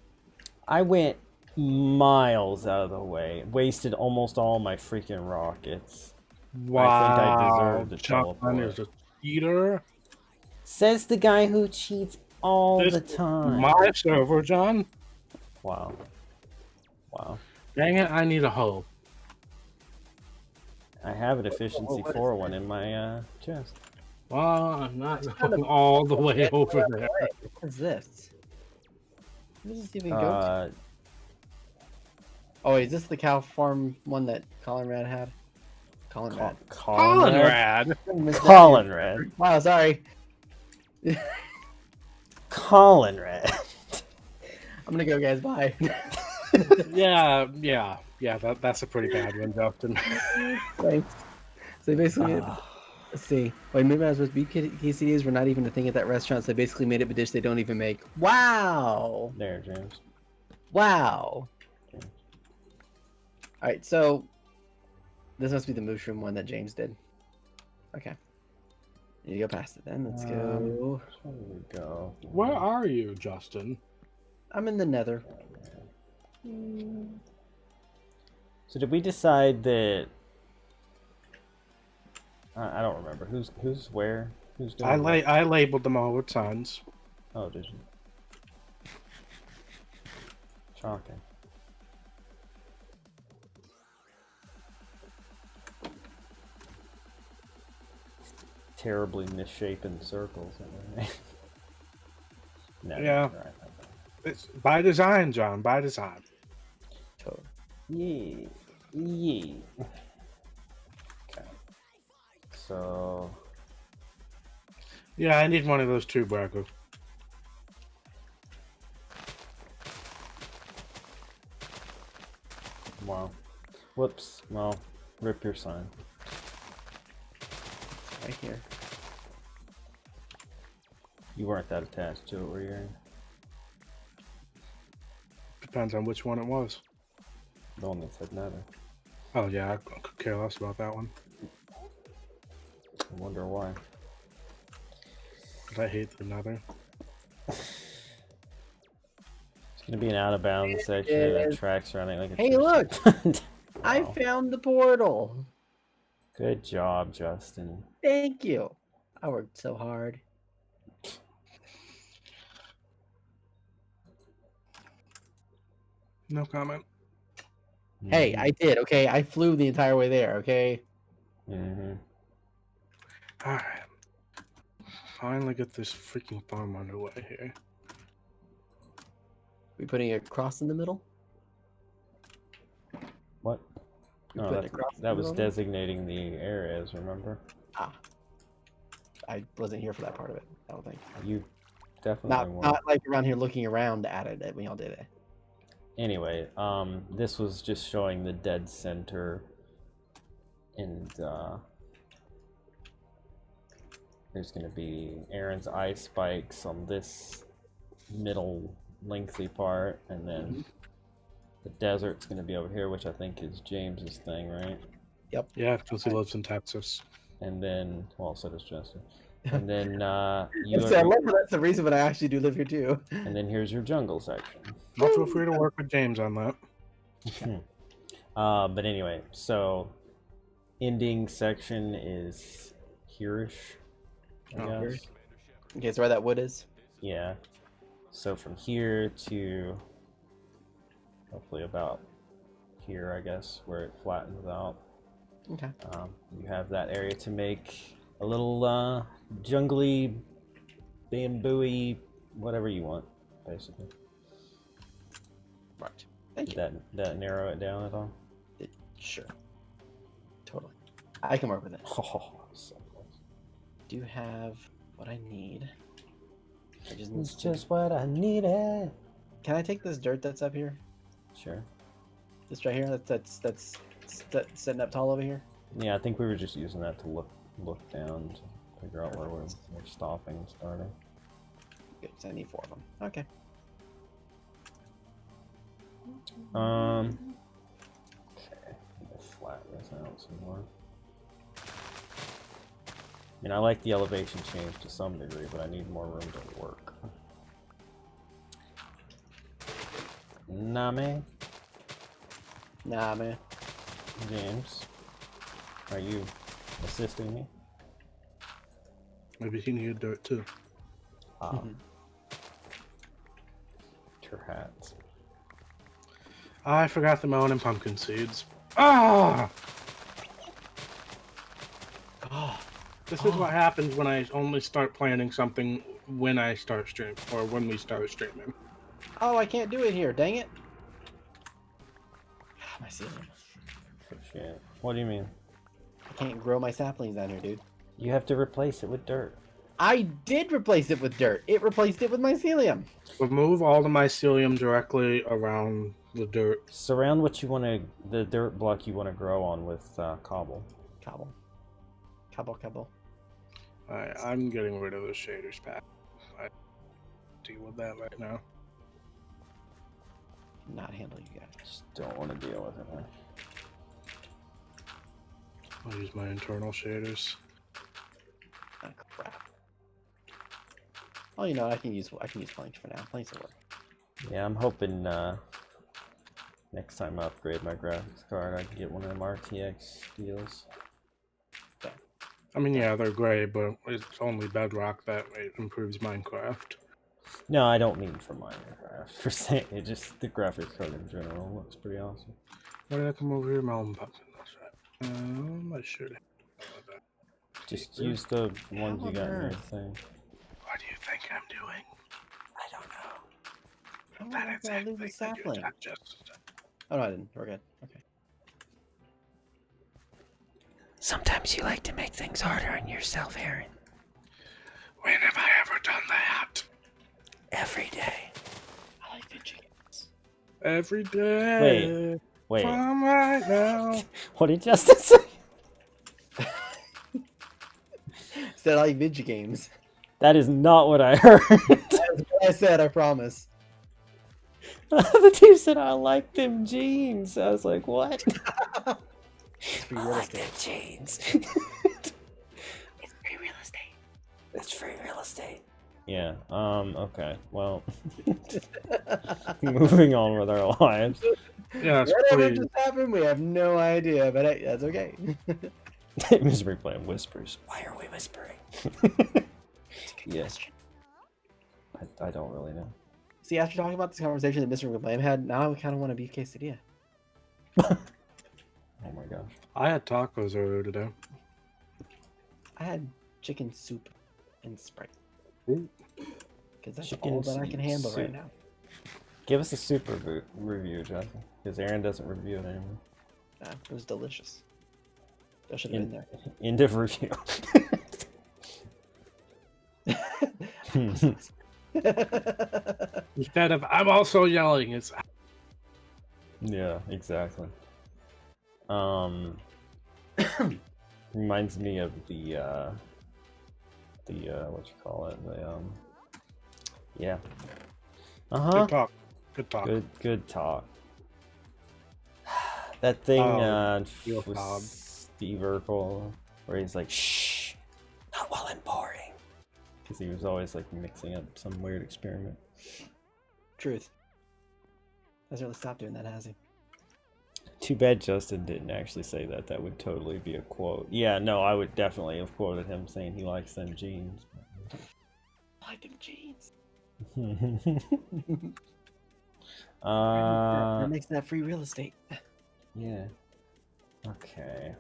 I went miles out of the way. Wasted almost all my freaking rockets. Wow. I think I deserve the John teleport. is a cheater. Says the guy who cheats all the time. My server, John. Wow. Wow. Dang it, I need a hoe. I have an efficiency what is 4 one in my chest. Well, I'm not going all the way over there. What is this? Where does this even go to? Oh, wait, is this the cow farm one that Colinrad had? Colinrad. Colinrad. Colinrad. Wow, sorry. Colinrad. I'm gonna go, guys. Bye. Yeah. That's a pretty bad one, Justin. Thanks. So basically, let's see. Wait, maybe I was supposed to be quesadillas. We're not even a thing at that restaurant. So they basically made up a dish they don't even make. Wow. There, James. Wow. Okay. All right, so this must be the mushroom one that James did. Okay. You go past it then. Let's go. Where do we go? Where are you, Justin? I'm in the nether. So did we decide that? I don't remember who's where. Who's doing what? I labeled them all with signs. Oh, did you? Shocking. Terribly misshapen circles. No, Yeah. right. It's by design, John. By design. Totally. Yeah. Okay. So. Yeah, I need one of those too, Braco. Wow. Whoops. Well, rip your sign. Right here. You weren't that attached to it, were you? Depends on which one it was. The one that said nether. Oh yeah, I could care less about that one. I wonder why. 'Cause I hate the nether. It's gonna be an out of bounds section that tracks around it like a Hey, tree. look! I Wow. found the portal. Good job, Justin. Thank you. I worked so hard. No comment. Hey, I did. Okay, I flew the entire way there. Okay. Mm-hmm. Alright. Finally get this freaking farm underway here. We putting a cross in the middle? What? We No, putting a cross in that the was middle? designating the areas, remember? Ah. I wasn't here for that part of it. I don't think. You definitely weren't. Not like around here looking around at it when y'all did it. Anyway, this was just showing the dead center and There's going to be Aaron's ice spikes on this middle lengthy part, and then the desert's going to be over here, which I think is James's thing, right? Yep. Yeah, because he lives in Texas. And then, well, so does Justin. And then You I love that. That's the reason, but I actually do live here too. And then here's your jungle section. I'll feel free to work with James on that. But anyway, so ending section is here-ish, I guess. Okay, so where that wood is? Yeah. So from here to hopefully about here, I guess, where it flattens out. Okay. You have that area to make a little jungly, bamboo-y, whatever you want, basically. Right. Thank you. Did that narrow it down at all? Sure. Totally. I can work with it. Oh, so close. Do you have what I need? It's just what I needed. Can I take this dirt that's up here? Sure. This right here? That's sitting up tall over here? Yeah, I think we were just using that to look down to figure out where we're stopping and starting. Good, so I need 4 of them. Okay. Okay. Let's flatten this out some more. I mean, I like the elevation change to some degree, but I need more room to work. Nah, man. Nah, man. James, are you assisting me? Maybe he needed dirt too. Perhaps. I forgot the melon and pumpkin seeds. Ah! This is what happens when I only start planning something when I start streaming, or when we start streaming. Oh, I can't do it here. Dang it. My ceiling. For shit. What do you mean? I can't grow my saplings down here, dude. You have to replace it with dirt. I did replace it with dirt. It replaced it with mycelium. Remove all the mycelium directly around the dirt. Surround what you want to, the dirt block you want to grow on with cobble. Cobble. Alright, I'm getting rid of the shaders pack. I deal with that right now. Not handle you guys. Just don't want to deal with it, huh? I'll use my internal shaders. Oh, crap. Oh, you know, I can use planks for now. Planks will work. Yeah, I'm hoping next time I upgrade my graphics card, I can get one of them RTX deals. I mean, yeah, they're great, but it's only Bedrock that improves Minecraft. No, I don't mean for Minecraft per se. It just the graphics card in general looks pretty awesome. Why did I come over here? Melon pumpkin. That's right. I should have that. Just use the ones you got in your thing. What do you think I'm doing? I don't know. Oh, That I exact lose the thing that you sapling. just... Oh, no, I didn't. We're good. Okay. Sometimes you like to make things harder on yourself, Aaron. When have I ever done that? Every day. I like the chickens. Every day. Wait. From right now. What did Justin say? Said I like video games. That is not what I heard. That's what I said, I promise. The team said I like them jeans. I was like, what? It's free real estate. Them jeans. It's free real estate. It's free real estate. Yeah, okay. Well, moving on with our lives. Yes, Whatever please. just happened, we have no idea, but hey, that's okay. Misery playing whispers. Why are we whispering? Yes. I don't really know. See, after talking about this conversation that Mr. McLean had, now I kind of want to be quesadilla. Oh my gosh. I had tacos earlier today. I had chicken soup and Sprite. Ooh. Because that's Chicken all that I can handle right soup. now. Give us a super review, Justin. Because Aaron doesn't review it anymore. It was delicious. That should have been there. End of review. Instead of, I'm also yelling, it's... Yeah, exactly. Reminds me of the the what you call it, the yeah. Uh-huh. Good talk. Good talk. Good talk. That thing Real with Bob. Steve Urkel, where he's like, shh, not while I'm pouring. Because he was always like mixing up some weird experiment. Truth. Hasn't really stopped doing that, has he? Too bad Justin didn't actually say that. That would totally be a quote. Yeah, no, I would definitely have quoted him saying he likes them jeans. I like them jeans. That makes that free real estate. Yeah. Okay.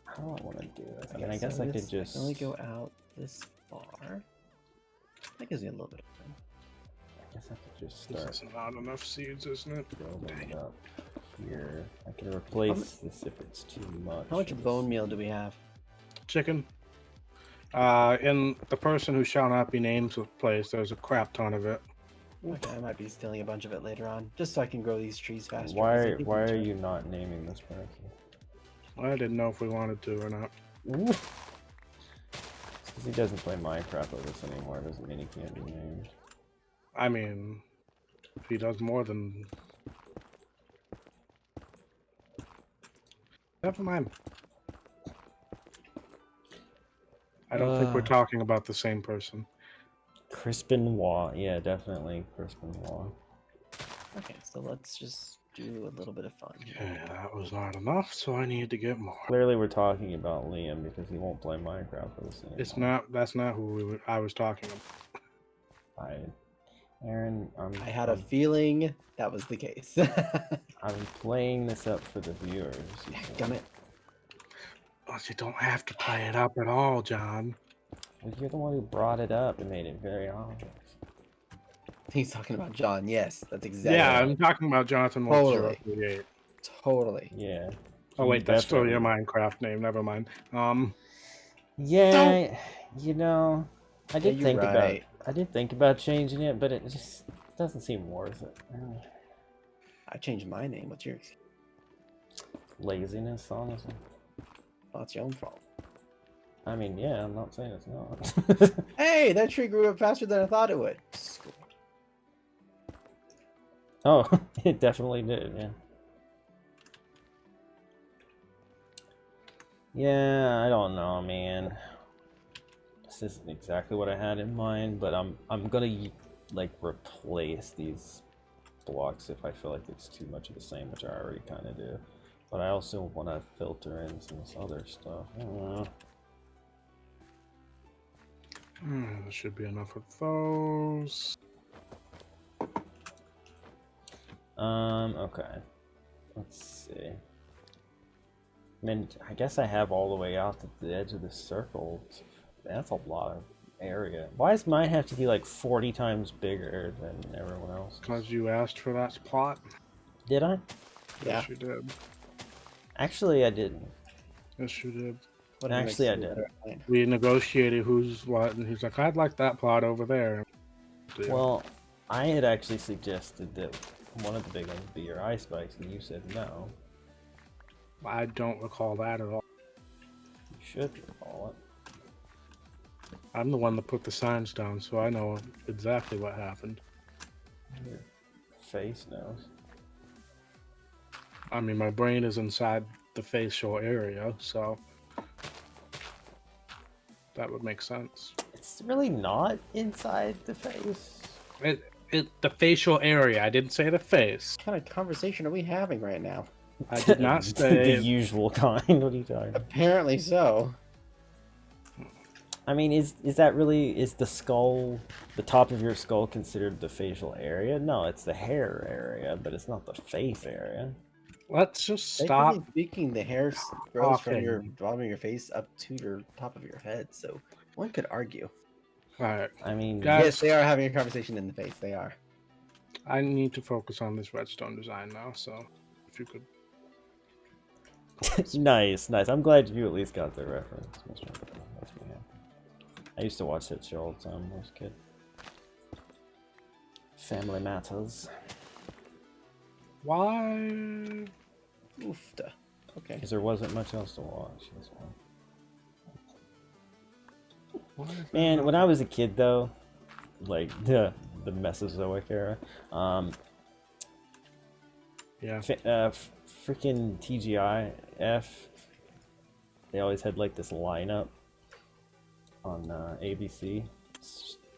How do I want to do this? I mean, I Okay, guess so I could this- just. I can only go out this far. That gives me a little bit of time. I guess I could just This start is not enough seeds, isn't it? building it up here. I can replace this if it's too much. How much bone meal do we have? Chicken. In the person who shall not be named place, there's a crap ton of it. Okay, I might be stealing a bunch of it later on, just so I can grow these trees faster. 'cause I Why think are each- you not naming this person? I didn't know if we wanted to or not. Because he doesn't play Minecraft with us anymore, doesn't mean he can't be named. I mean, if he does more than... Never mind. I don't think we're talking about the same person. Crispin Waugh. Yeah, definitely Crispin Waugh. Okay, so let's just do a little bit of fun. Okay, that was not enough, so I need to get more. Clearly we're talking about Liam because he won't play Minecraft with us anymore. It's not. That's not who I was talking about. Aaron, I had a feeling that was the case. I'm playing this up for the viewers. Damn it. Oh, you don't have to play it up at all, John. Well, you're the one who brought it up and made it very obvious. He's talking about John. Yes, that's exactly. Yeah, right. I'm talking about Jonathan Totally. 1038. Totally. Yeah. Oh wait, that's still your Definitely. Minecraft name. Never mind. Yeah, you know, I did you're think right. about changing it, but it just doesn't seem worth it. I changed my name. What's yours? Laziness, honestly. Well, it's your own fault. I mean, yeah, I'm not saying it's not. Hey, that tree grew up faster than I thought it would. Oh, it definitely did, yeah. Yeah, I don't know, man. This isn't exactly what I had in mind, but I'm gonna like replace these blocks if I feel like it's too much of the same, which I already kind of do. But I also want to filter in some of this other stuff. I don't know. There should be enough of those. Okay. Let's see. I mean, I guess I have all the way out to the edge of the circle. That's a lot of area. Why does mine have to be like 40 times bigger than everyone else? Because you asked for that plot. Did I? Yeah. Yes, you did. Actually, I didn't. Yes, you did. Whatever Actually, I makes you a did. better plan. We negotiated who's what, and he's like, I'd like that plot over there. Yeah. Well, I had actually suggested that one of the big ones be your ice spikes, and you said no. I don't recall that at all. You should recall it. I'm the one that put the signs down, so I know exactly what happened. Your face knows. I mean, my brain is inside the facial area, so that would make sense. It's really not inside the face. The facial area. I didn't say the face. What kind of conversation are we having right now? I did not say the usual kind. What are you talking about? Apparently so. I mean, is that really, is the skull, the top of your skull considered the facial area? No, it's the hair area, but it's not the face area. Let's just stop. Technically speaking, the hair grows from talking. your bottom of your face up to your top of your head, so one could argue. All right. I mean, Guys, Yes, they are having a conversation in the face. They are. I need to focus on this redstone design now, so if you could. nice. I'm glad you at least got the reference. Makes me happy. I used to watch that show all the time when I was a kid. Family Matters. Why? Oofta. Okay. Because there wasn't much else to watch. That's why. Man, when I was a kid, though, like the Mesozoic era, Yeah. freaking TGIF, they always had like this lineup on ABC.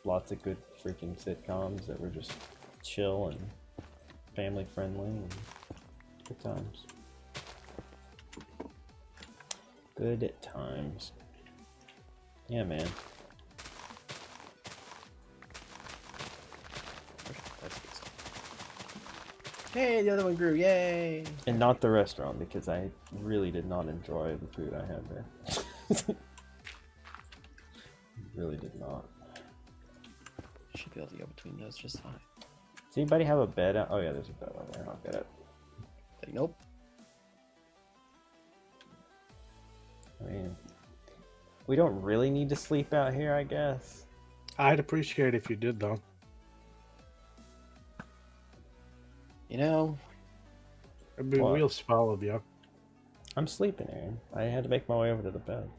Lots of good freaking sitcoms that were just chill and family friendly and good times. Good times. Yeah, man. Hey, the other one grew, yay! And not the restaurant, because I really did not enjoy the food I had there. Really did not. Should be able to go between those just fine. Does anybody have a bed out? Oh yeah, there's a bed out there. I'll get it. Like, nope. I mean, we don't really need to sleep out here, I guess. I'd appreciate it if you did, though. You know, It'd be a What? real spell of you. I'm sleeping, Aaron. I had to make my way over to the bed.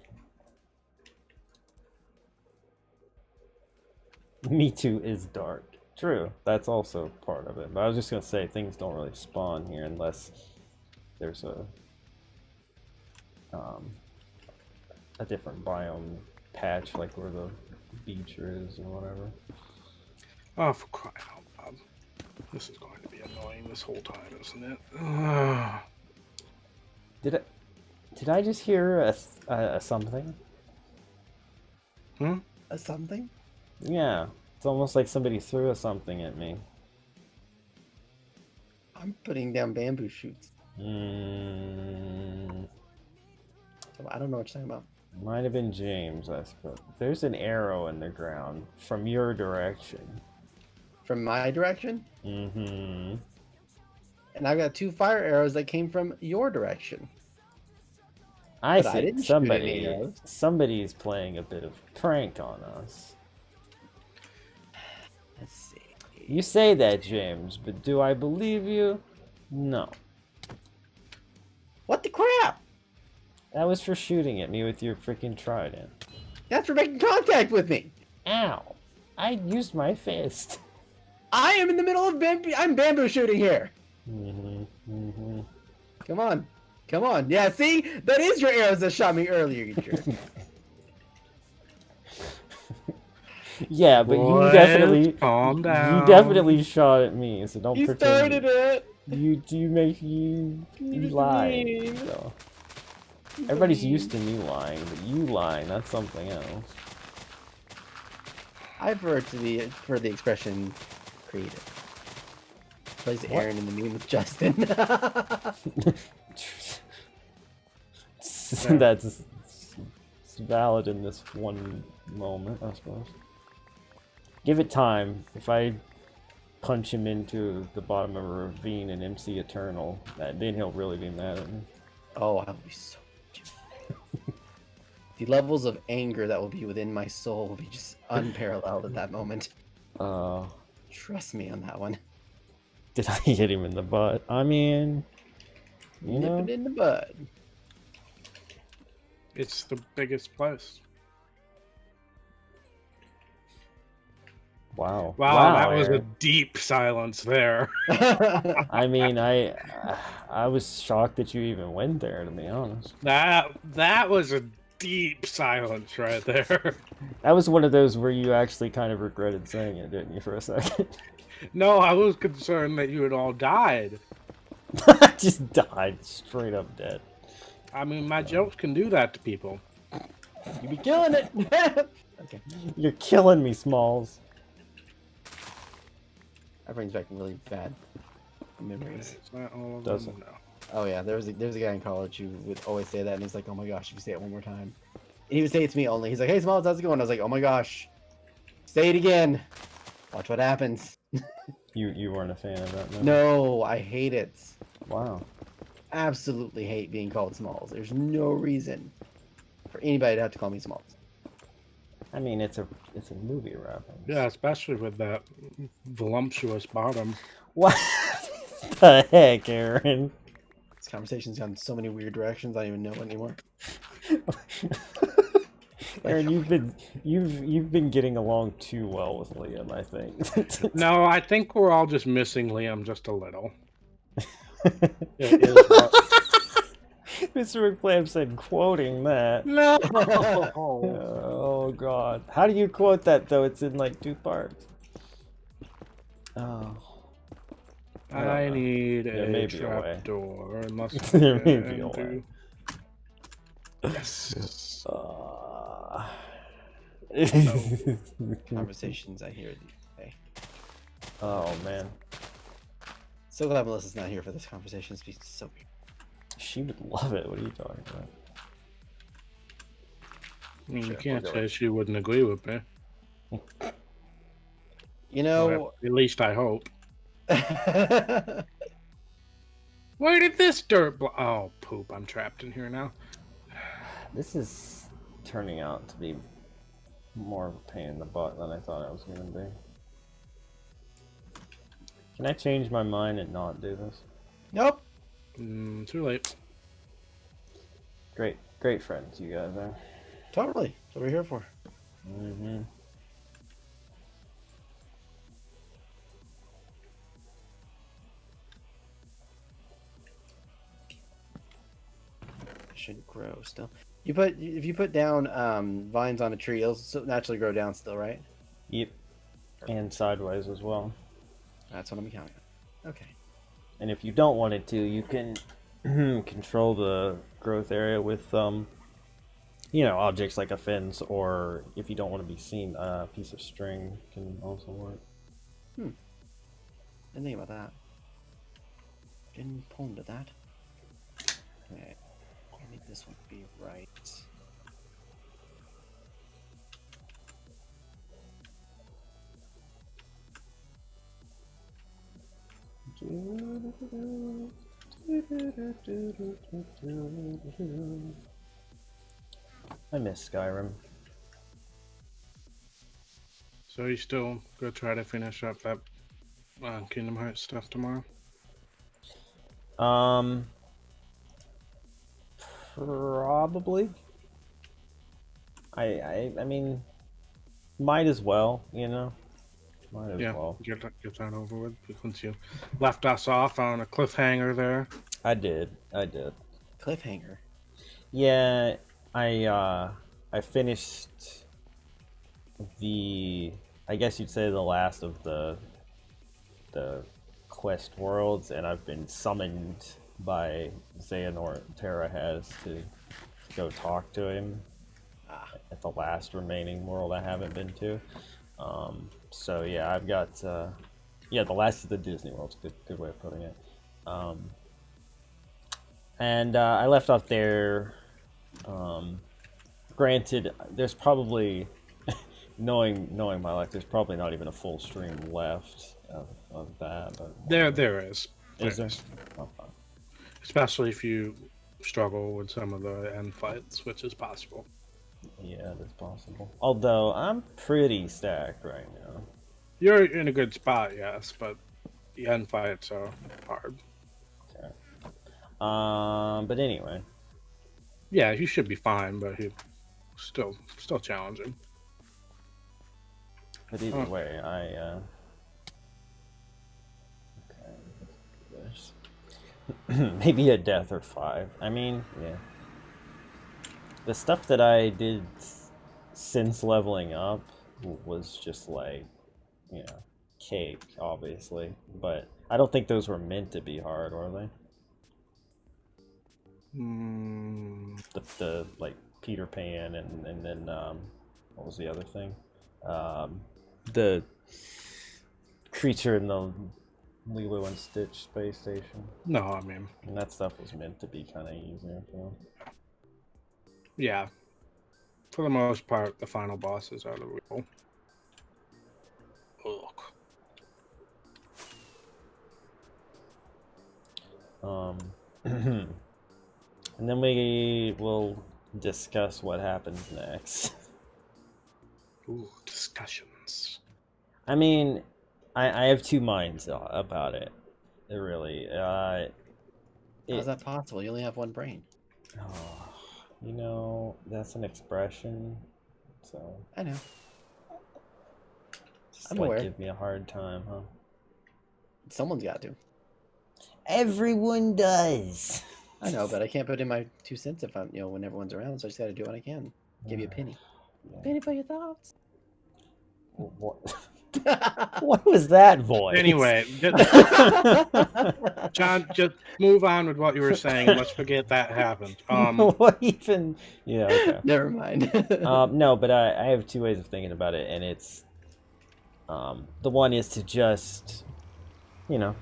Me too is dark. True, that's also part of it. But I was just gonna say things don't really spawn here unless there's a different biome patch, like where the beach is or whatever. Oh, for crying out loud. This is going to be annoying this whole time, isn't it? Did I just hear a something? a something? Yeah, it's almost like somebody threw a something at me. I'm putting down bamboo shoots. Mm, So I don't know what you're talking about. might have been James, I suppose. There's an arrow in the ground from your direction. From my direction? Mm-hmm. And I've got 2 fire arrows that came from your direction. I But I think didn't shoot any arrows. somebody's playing a bit of prank on us. Let's see. You say that, James, but do I believe you? No. What the crap? That was for shooting at me with your freaking trident. That's for making contact with me. Ow! I used my fist. I am in the middle of I'm bamboo shooting here. Mm-hmm. Mm-hmm. Come on. Come on. Yeah, see? That is your arrows that shot me earlier, you jerk. Yeah, but Boys, you definitely calm down. You definitely shot at me, so don't You pretend. started it. You lied. mean. So. Everybody's used to me lying, but you lying, that's something else. I prefer the expression creative. Plays Aaron in the meme with Justin. That's valid in this one moment, I suppose. Give it time. If I punch him into the bottom of a ravine in MC Eternal, then he'll really be mad at me. Oh, I'll be so. The levels of anger that will be within my soul will be just unparalleled at that moment. Trust me on that one. Did I hit him in the butt? I mean, you Nip know. it in the bud. It's the biggest place. Wow. Wow, that was a Aaron. deep silence there. I mean, I was shocked that you even went there, to be honest. That was a deep silence right there. That was one of those where you actually kind of regretted saying it, didn't you, for a second? No, I was concerned that you had all died. I just died, straight up dead. I mean, my jokes can do that to people. You be killing it. Okay. You're killing me, Smalls. That brings back really bad memories. It's not all of Doesn't. them, no. Oh yeah, there was a guy in college who would always say that, and he's like, "Oh my gosh, if you say it one more time," and he would say it to me only. He's like, "Hey, Smalls, how's it going?" I was like, "Oh my gosh, say it again. Watch what happens." You weren't a fan of that, no? No, I hate it. Wow. Absolutely hate being called Smalls. There's no reason for anybody to have to call me Smalls. I mean, it's a movie reference. Yeah, especially with that voluptuous bottom. What the heck, Aaron? This conversation's gone so many weird directions. I don't even know anymore. Aaron, you've been getting along too well with Liam, I think. No, I think we're all just missing Liam just a little. It is what... Mr. McFlam said, quoting that. No. Oh God, how do you quote that though? It's in like 2 parts. Oh. I need There a may be a way. trapdoor. Unless There may be a way. Yes. Conversations I hear. Hey. Oh man, So glad Melissa's not here for this conversation. It's been so weird. she would love it. What are you talking about? You can't say she wouldn't agree with me. You know, Well, at least I hope. Where did this dirt oh, poop. I'm trapped in here now. This is turning out to be more of a pain in the butt than I thought it was going to be. Can I change my mind and not do this? nope. Too late. Great friends you guys are. Totally. That's what we're here for. Mm-hmm. Should grow still. If you put down vines on a tree, it'll naturally grow down still, right? Yep. And sideways as well. That's what I'm counting on. Okay. And if you don't want it to, you can control the growth area with, you know, objects like a fence, or if you don't want to be seen, a piece of string can also work. Didn't think about that. Didn't ponder that. Okay. I need this one to be right. I miss Skyrim. So you still go try to finish up that Kingdom Hearts stuff tomorrow? Probably. I mean, might as well, you know. Might as well. Get that over with. Since you left us off on a cliffhanger there. I did. Cliffhanger. Yeah, I finished I guess you'd say the last of the quest worlds, and I've been summoned by Xehanort. Terra has to go talk to him at the last remaining world I haven't been to. So yeah, I've got the last of the Disney worlds. Good way of putting it. And I left off there. Granted, there's probably knowing my life, there's probably not even a full stream left of that. But There is. Is there? Oh, Especially if you struggle with some of the end fights, which is possible. yeah, that's possible. Although I'm pretty stacked right now. You're in a good spot, yes, but the end fights are hard. Okay. But anyway. Yeah, you should be fine, but he still challenging. But either way, okay. Maybe a death or 5. I mean, yeah. The stuff that I did since leveling up was just like, you know, cake, obviously. But I don't think those were meant to be hard, were they? The like Peter Pan and then what was the other thing? The creature in the Lilo and Stitch space station. No, I mean, And that stuff was meant to be kind of easy, I feel. yeah. For the most part, the final bosses are the real. Ugh. And then we will discuss what happens next. Ooh, discussions. I mean, I have 2 minds about it. It really. How's that possible? You only have one brain. Oh, you know, that's an expression. So I know. just I'm like aware. give me a hard time, huh? Someone's got to. Everyone does. I know, but I can't put in my 2 cents if I'm, when everyone's around. So I just got to do what I can. Give you a penny. Yeah. Penny for your thoughts. What? What was that voice? Anyway, John, just move on with what you were saying, and let's forget that happened. What even? Yeah. Okay. Never mind. No, but I have two ways of thinking about it, and it's the one is to just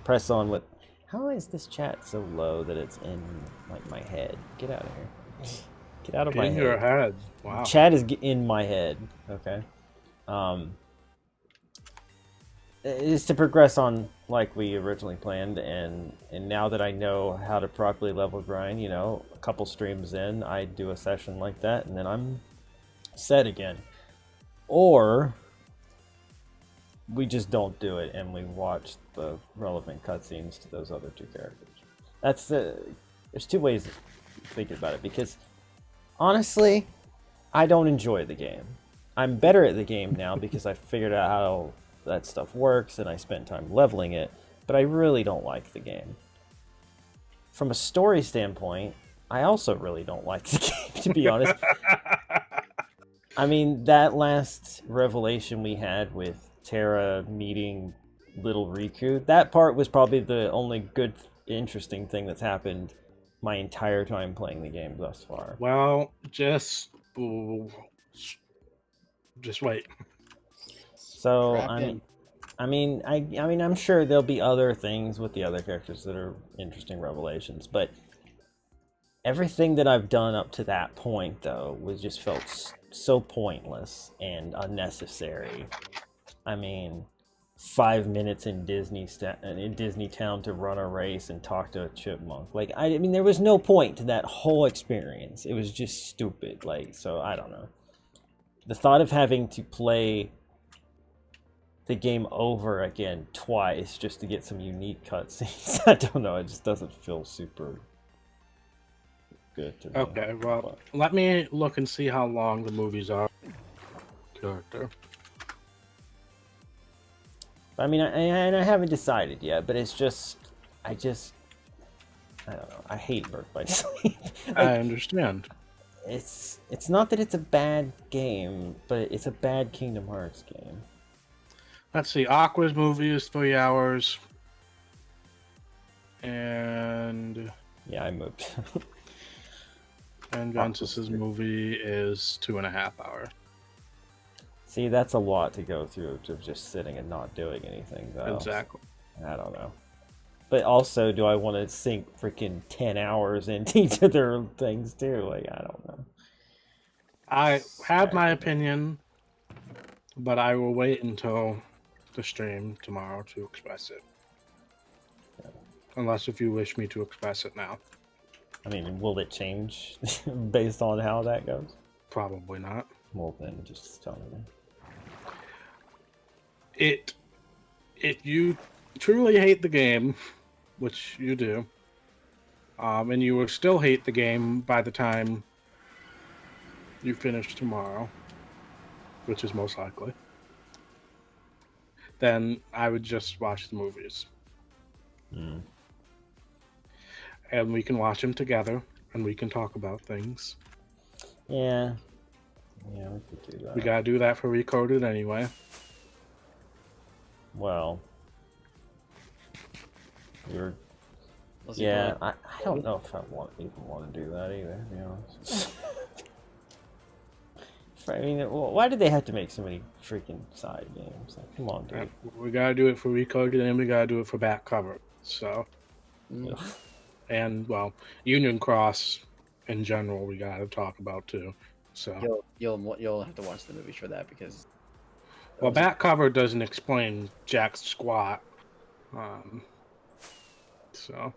press on with. How is this chat so low that it's in like my head? Get out of here. Get out of my in head. your head. Wow. Chat is in my head. Okay. Is to progress on like we originally planned, and now that I know how to properly level grind, a couple streams in, I do a session like that, and then I'm set again. Or we just don't do it, and we watch the relevant cutscenes to those other two characters. That's there's two ways of thinking about it, because honestly, I don't enjoy the game. I'm better at the game now because I figured out how that stuff works and I spent time leveling it, but I really don't like the game. From a story standpoint, I also really don't like the game, to be honest. I mean, that last revelation we had with Terra meeting little Riku, that part was probably the only good, interesting thing that's happened my entire time playing the game thus far. Well, just wait. So Strap in. I mean, I'm sure there'll be other things with the other characters that are interesting revelations, but everything that I've done up to that point, though, was just felt so pointless and unnecessary. I mean, 5 minutes in Disney Town to run a race and talk to a chipmunk. Like, I mean, there was no point to that whole experience. It was just stupid. Like, so I don't know. The thought of having to play the game over again twice just to get some unique cutscenes, I don't know. It just doesn't feel super good to me. Okay, well, let me look and see how long the movies are. Character. I mean, I haven't decided yet, but it's just, I don't know. I hate Birth by Sleep. I understand. It's not that it's a bad game, but it's a bad Kingdom Hearts game. Let's see. Aqua's movie is 3 hours. And Yeah, I moved. Ventus's movie is 2.5 hours. See, that's a lot to go through of just sitting and not doing anything, though. Exactly. I don't know. But also, do I want to sink freaking 10 hours into each of their things, too? Like, I don't know. I have my opinion, but I will wait until the stream tomorrow to express it. Yeah. Unless if you wish me to express it now. I mean, will it change based on how that goes? Probably not. Well, then just tell me. If you truly hate the game, which you do, and you will still hate the game by the time you finish tomorrow, which is most likely, then I would just watch the movies. Mm. And we can watch them together, and we can talk about things. Yeah, we could do that. We gotta do that for Recoded anyway. Well, What's it yeah, called? I don't know if I even want to do that either, to be honest. I mean, why did they have to make so many freaking side games? Like, come on, dude. We gotta do it for Recoded, and we gotta do it for Back Cover. So, Mm. and well, Union Cross in general, we gotta talk about too. So, You'll have to watch the movie for that because. well, Back Cover doesn't explain jack squat. So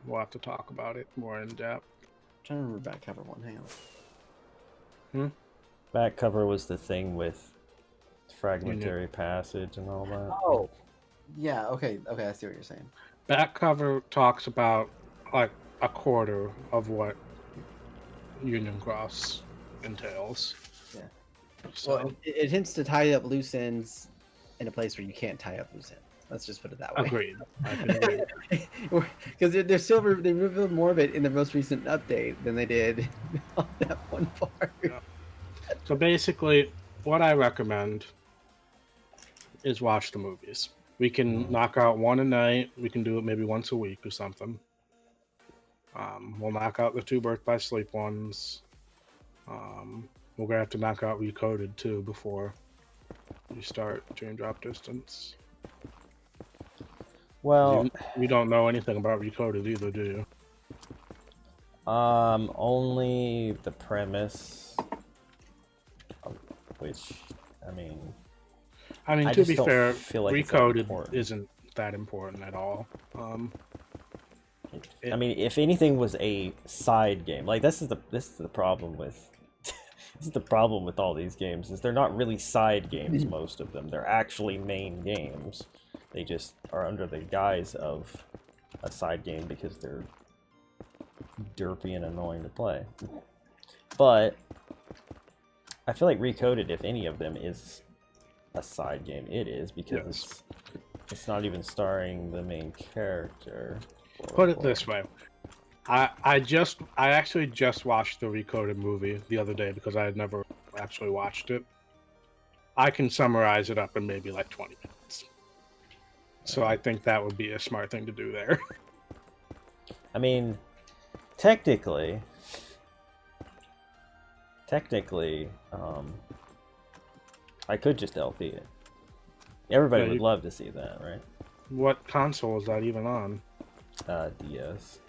we'll have to talk about it more in depth. I'm trying to remember back cover one. Hang on. Back cover was the thing with fragmentary passage and all that. Oh, yeah. Okay. I see what you're saying. Back Cover talks about like a quarter of what Union Cross entails. Yeah. So Well, it hints to tie up loose ends in a place where you can't tie up loose ends. Let's just put it that way. agreed. I can agree. Because they revealed more of it in the most recent update than they did on that one part. Yeah. So basically, what I recommend is watch the movies. We can knock out one a night. We can do it maybe once a week or something. We'll knock out the 2 Birth by Sleep ones. We're gonna have to knock out Recoded too before we start Dream Drop Distance. Well, You don't know anything about Recoded either, do you? only the premise, which, I mean, I to just be don't fair, feel like it's that Recoded important. isn't that important at all. I mean, if anything was a side game, like this is the problem with this is the problem with all these games, is they're not really side games. Most of them, they're actually main games. They just are under the guise of a side game because they're derpy and annoying to play. But I feel like Recoded, if any of them is a side game, it is, because it's not even starring the main character. Put it this way. I actually just watched the Recoded movie the other day because I had never actually watched it. I can summarize it up in maybe like 20 minutes. So I think that would be a smart thing to do there. I mean, technically, I could just LP it. Everybody would love to see that, right? What console is that even on? DS.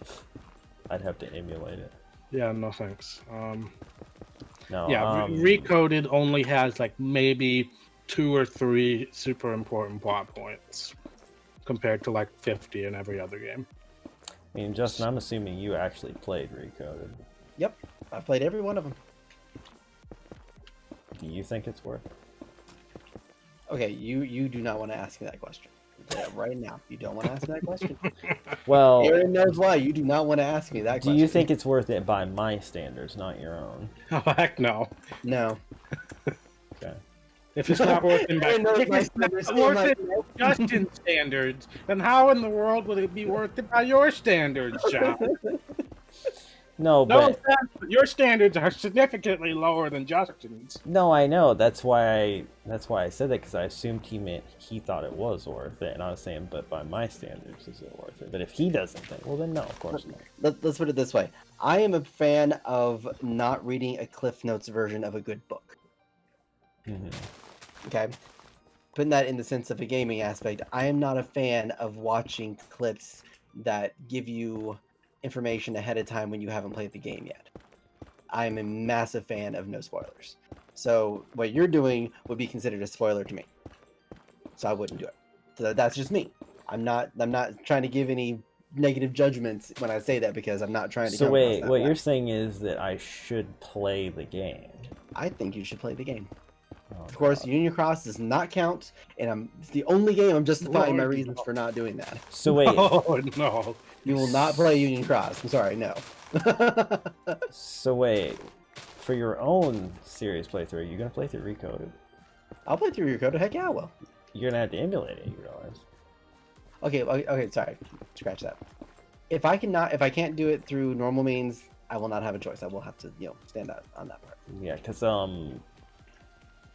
I'd have to emulate it. Yeah, no thanks. No. Yeah, Recoded only has like maybe 2 or 3 super important plot points compared to like 50 in every other game. I mean, Justin, I'm assuming you actually played Recoded. Yep, I've played every one of them. Do you think it's worth it? Okay, you do not want to ask me that question. Right now, you don't want to ask me that question. Well, Aaron knows why. You do not want to ask me that question. do you think it's worth it by my standards, not your own? Oh, heck no. No. Okay. If it's not worth it by Justin's standards, then how in the world would it be worth it by your standards, John? No, No but offense, but your standards are significantly lower than Justin's. no, I know. That's why I said that, because I assumed he thought it was worth it, and I was saying, but by my standards, is it worth it? But if he doesn't think, well, then no, of course not. Let's put it this way. I am a fan of not reading a Cliff Notes version of a good book. Mm-hmm. Okay? Putting that in the sense of a gaming aspect, I am not a fan of watching clips that give you information ahead of time when you haven't played the game yet. I am a massive fan of no spoilers. So what you're doing would be considered a spoiler to me. So I wouldn't do it. So that's just me. I'm not trying to give any negative judgments when I say that, because I'm not trying to. So wait, what you're saying is that I should play the game? I think you should play the game. Oh, Of course, God. Union Cross does not count, and it's the only game I'm justifying my reasons for not doing that. So wait, Oh no. You will not play Union Cross. I'm sorry, no. so wait, for your own serious playthrough, you're gonna play through Recoded. I'll play through your code. Heck yeah, I will. You're gonna have to emulate it, you realize? Okay, sorry. Scratch that. If I can't do it through normal means, I will not have a choice. I will have to, stand out on that part. Yeah, because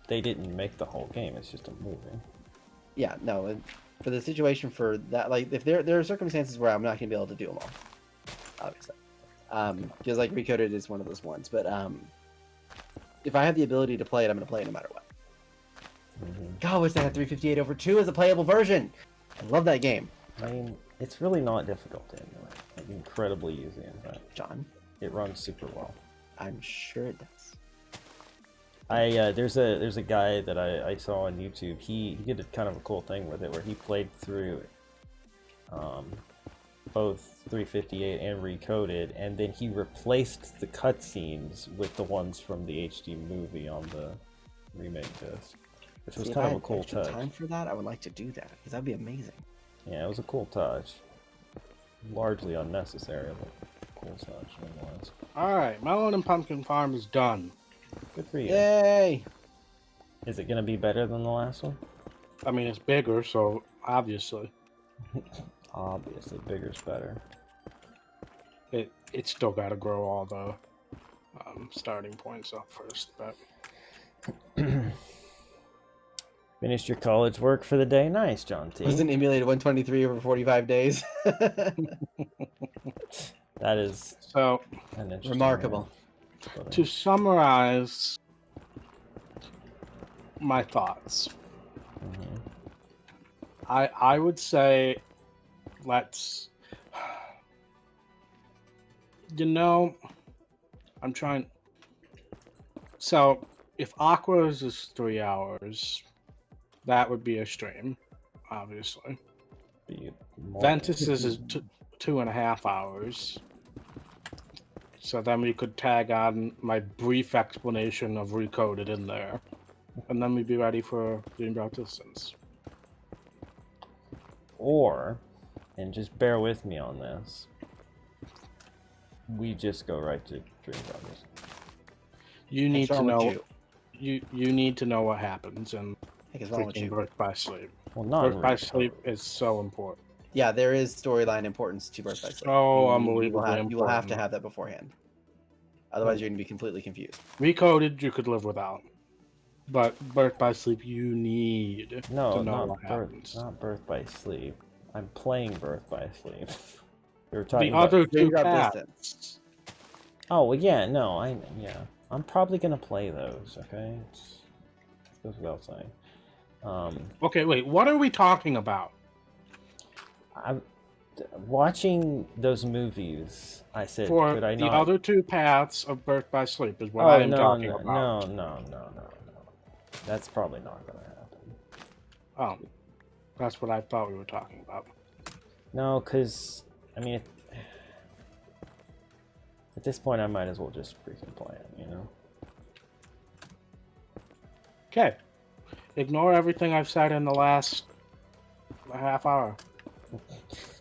they didn't make the whole game. It's just a movie. Yeah, no. For the situation for that, like, if there are circumstances where I'm not gonna be able to do them all, obviously, because like Recoded is one of those ones. But if I have the ability to play it, I'm gonna play it no matter what. Mm-hmm. God, I wish they had 358/2 as a playable version. I love that game. I mean, it's really not difficult to emulate. Like, incredibly easy, in fact. John, It runs super well. I'm sure it does. There's a guy that I saw on YouTube. He did a kind of a cool thing with it, where he played through both 358 and Recoded, and then he replaced the cutscenes with the ones from the HD movie on the remake disc, which was kind of a cool touch. Time for that, I would like to do that, because that'd be amazing. Yeah, it was a cool touch. Largely unnecessary, but cool touch nonetheless. Alright, Melon and Pumpkin Farm is done. Good for you. Yay! Is it gonna be better than the last one? I mean, it's bigger, so obviously Obviously, bigger's better. it's still got to grow all the starting points up first. But Finished your college work for the day? Nice, John T. Wasn't emulated 123 over 45 days. That is so an interesting Remarkable. to summarize my thoughts, Mhm. I would say let's. I'm trying. So if Aqua's is 3 hours, that would be a stream, obviously. Be more Ventus's is 2.5 hours. So then we could tag on my brief explanation of Recoded in there. And then we'd be ready for Dream Drop Distance. Or, and just bear with me on this, we just go right to Dream Brothers. You need What's to wrong know with you need to know what happens in Heck is wrong with freaking you? Birth by Sleep. Well, not Birth by really. Sleep is so important. Yeah, there is storyline importance to Birth by Sleep. So You unbelievably will have to important. have that beforehand. Otherwise, you're going to be completely confused. Recoded, you could live without. But Birth by Sleep, you need to know what happens. Not Birth by Sleep. I'm playing Birth by Sleep. We were talking The about... other two Dream Drop paths. Distance. Oh, well, yeah, no, I'm probably gonna play those, okay? It goes without saying. Okay, wait, what are we talking about? I'm watching those movies. I said, For could I the not? other two paths of Birth by Sleep is what I am talking about. No. That's probably not gonna happen. Oh, that's what I thought we were talking about. No, because, I mean, at this point, I might as well just freaking play it, you know? Okay. Ignore everything I've said in the last half hour.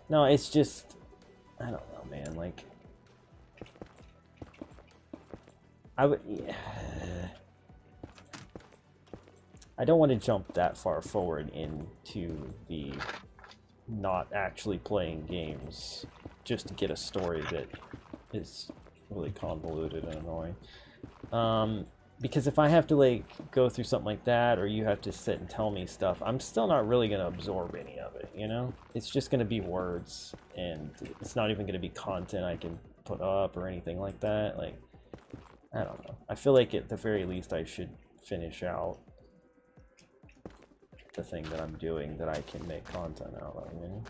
No, it's just, I don't know, man, like, I would, I don't want to jump that far forward into the not actually playing games just to get a story that is really convoluted and annoying. Because if I have to like go through something like that, or you have to sit and tell me stuff, I'm still not really gonna absorb any of it, you know? It's just gonna be words, and it's not even gonna be content I can put up or anything like that. Like, I don't know. I feel like at the very least I should finish out the thing that I'm doing that I can make content out of, you know?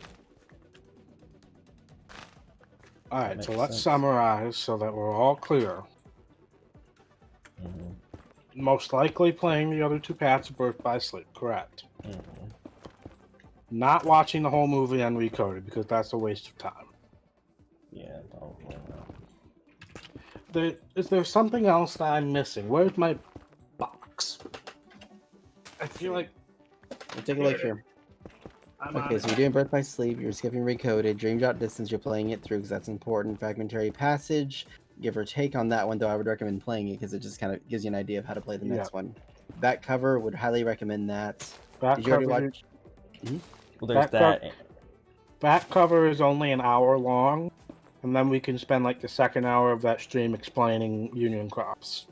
Alright, so makes let's sense. summarize so that we're all clear. Mm-hmm. Most likely playing the other two paths of Birth by Sleep, correct. Mm-hmm. Not watching the whole movie on Recoded because that's a waste of time. Yeah, probably not. Is there something else that I'm missing? Where's my box? I feel like We'll take a look here. Okay, so you're doing Birth by Sleep, you're skipping Recoded, Dream Drop Distance, you're playing it through because that's important. Fragmentary Passage, give or take on that one, though I would recommend playing it because it just kind of gives you an idea of how to play the next one. Back cover, would highly recommend that. Did you already watch? Well, there's that. Back cover is only an hour long, and then we can spend like the second hour of that stream explaining Union Crops.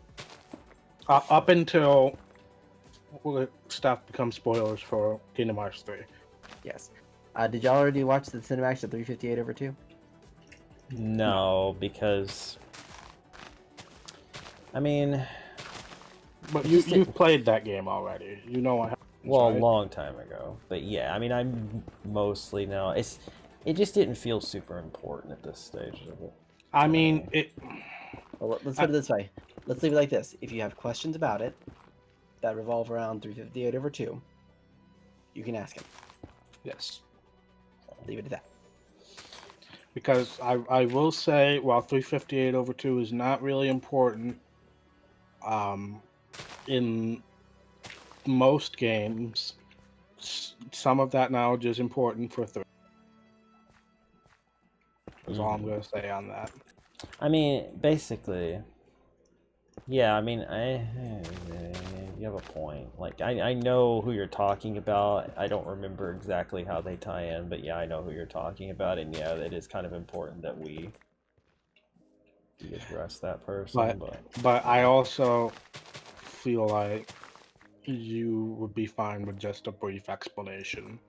Up until stuff becomes spoilers for Kingdom Hearts 3. Yes. Did y'all already watch the Cinemax at 358/2? No, because I mean, But you've played that game already. You know what happens. well, right? a long time ago. But yeah, I mean, I'm mostly now. It just didn't feel super important at this stage of it. I mean, Well, let's put it this way. Let's leave it like this. If you have questions about it that revolve around 358/2, you can ask him. yes. Leave it at that. Because I will say, while 358/2 is not really important, in most games, some of that knowledge is important for 3. That's all I'm going to say on that. I mean, basically, yeah. I mean, You have a point. Like, I know who you're talking about. I don't remember exactly how they tie in, but yeah, I know who you're talking about, and yeah, it is kind of important that we address that person. But I also feel like you would be fine with just a brief explanation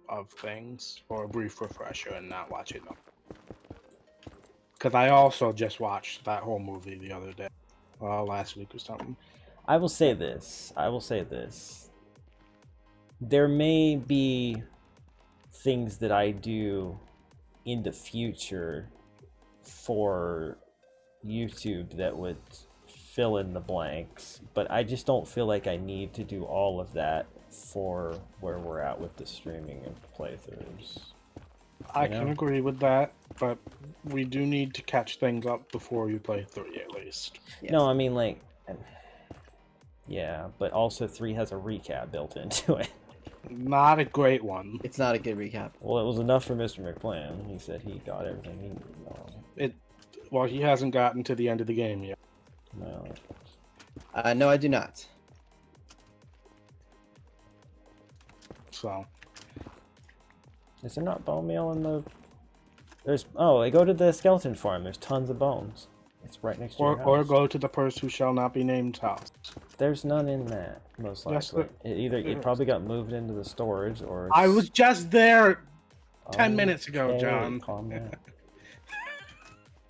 of things or a brief refresher and not watching them. Because I also just watched that whole movie the other day, last week or something. I will say this. I will say this. There may be things that I do in the future for YouTube that would fill in the blanks, but I just don't feel like I need to do all of that for where we're at with the streaming of playthroughs. I can agree with that, but we do need to catch things up before you play 3 at least. Yes. No, I mean, like, yeah, but also 3 has a recap built into it. Not a great one. It's not a good recap. Well, it was enough for Mr. McPlan. He said he got everything he needed. Well, he hasn't gotten to the end of the game yet. No. No, I do not. So. Is there not bone meal in the... There's... Oh, I go to the skeleton farm. There's tons of bones. It's right next to your house. Or go to the person who shall not be named house. There's none in that, most likely. Yes, It probably got moved into the storage, or... I was just there 10 minutes ago, John. Calm down.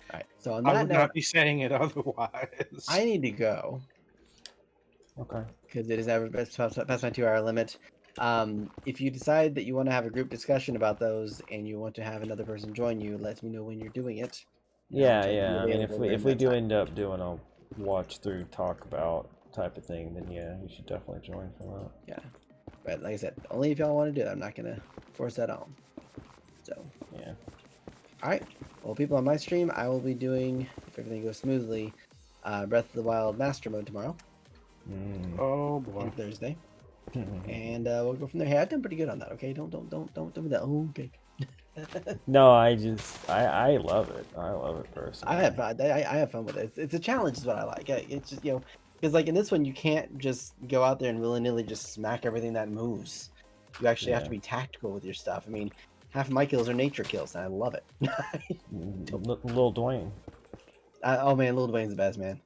Alright, so on I that would note, not be saying it otherwise. I need to go. Okay. Because it is past my 2-hour limit. If you decide that you want to have a group discussion about those and you want to have another person join you, let me know when you're doing it. Yeah. I mean, if we do end up doing a watch through, talk about type of thing, then yeah, you should definitely join for that. Yeah, but like I said, only if y'all want to do it. I'm not gonna force that on. So yeah. All right. Well, people on my stream, I will be doing, if everything goes smoothly, Breath of the Wild Master Mode tomorrow. Oh boy. And Thursday. And we'll go from there. Hey, I've done pretty good on that. Okay, don't do that. Oh, okay. No, I love it. I love it personally. I have fun with it. It's a challenge, is what I like. It's just, because like in this one, you can't just go out there and willy-nilly just smack everything that moves. You actually have to be tactical with your stuff. I mean, half of my kills are nature kills, and I love it. Lil Dwayne. Oh man, Lil Dwayne's the best, man.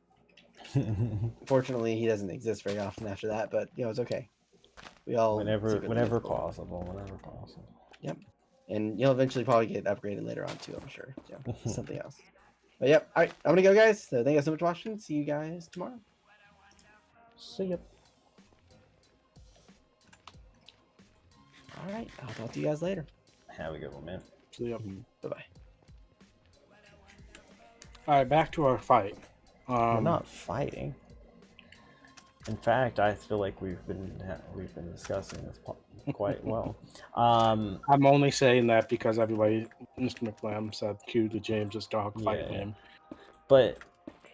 Fortunately, he doesn't exist very often after that, but it's okay. We all whenever possible. Yep, and you'll eventually probably get upgraded later on too, I'm sure. So something else. But yep, all right, I'm gonna go, guys. So thank you so much for watching. See you guys tomorrow. See ya. All right, I'll talk to you guys later. Have a good one, man. See ya. Bye-bye. All right, back to our fight. We're not fighting. In fact, I feel like we've been discussing this quite well. I'm only saying that because everybody, Mr. McLam said, cue the James's dog fight name. But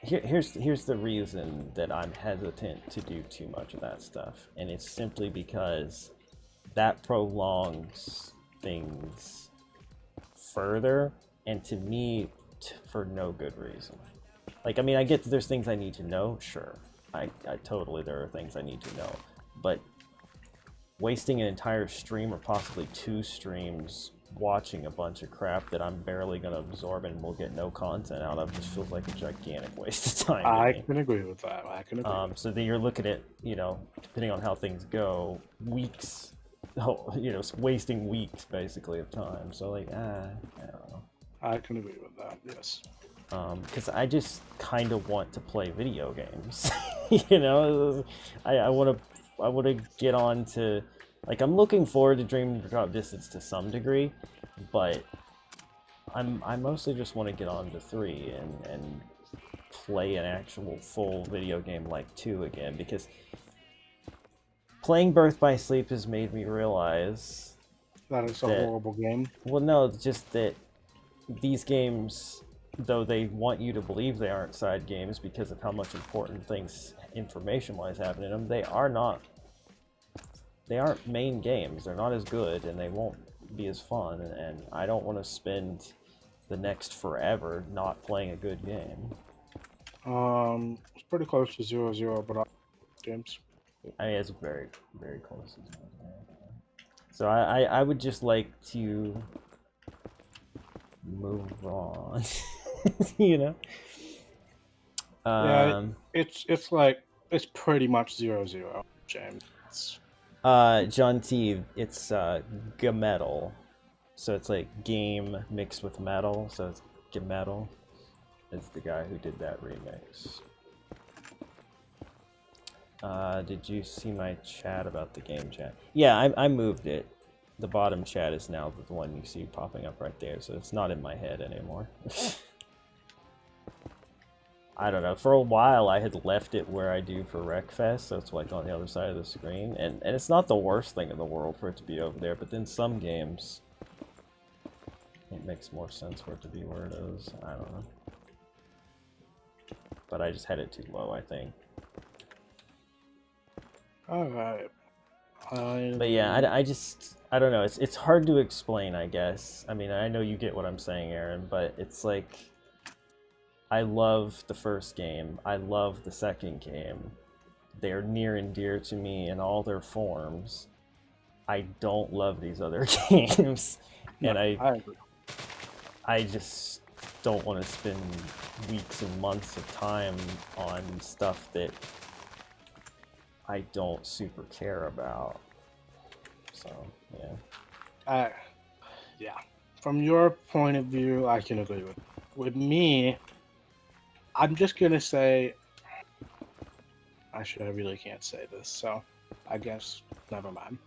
here's the reason that I'm hesitant to do too much of that stuff, and it's simply because that prolongs things further, and to me, for no good reason. Like, I mean, I get that there's things I need to know, sure. I totally, there are things I need to know. But wasting an entire stream or possibly 2 streams watching a bunch of crap that I'm barely going to absorb and will get no content out of just feels like a gigantic waste of time. I can agree with that. So then you're looking at, depending on how things go, weeks, wasting weeks basically of time. So like, I don't know. I can agree with that, yes. Because I just kind of want to play video games. I want to get on to, like, I'm looking forward to Dream Drop Distance to some degree, but I mostly just want to get on to 3 and play an actual full video game like 2 again, because playing Birth by Sleep has made me realize that it's a horrible game. Well, no, just that these games, though they want you to believe they aren't side games because of how much important things information-wise happen in them, they aren't main games. They're not as good, and they won't be as fun, and I don't want to spend the next forever not playing a good game. It's pretty close to 0-0, but James. I mean, it's very, very close. So I would just like to move on. You know. Yeah, it's like it's pretty much 0-0, James. John T, it's Gametal. So it's like game mixed with metal, so it's Gametal. It's the guy who did that remix. Did you see my chat about the game chat? Yeah, I moved it. The bottom chat is now the one you see popping up right there, so it's not in my head anymore. I don't know. For a while, I had left it where I do for Wreckfest, so it's like on the other side of the screen. And it's not the worst thing in the world for it to be over there, but then some games, it makes more sense for it to be where it is. I don't know. But I just had it too low, I think. Alright. But yeah, I don't know. It's hard to explain, I guess. I mean, I know you get what I'm saying, Aaron, but it's like... I love the first game. I love the second game. They're near and dear to me in all their forms. I don't love these other games. And I agree. I just don't want to spend weeks and months of time on stuff that I don't super care about. So, yeah. Yeah. From your point of view, I can agree with. With me, I'm just gonna say. Actually, I really can't say this, so I guess never mind.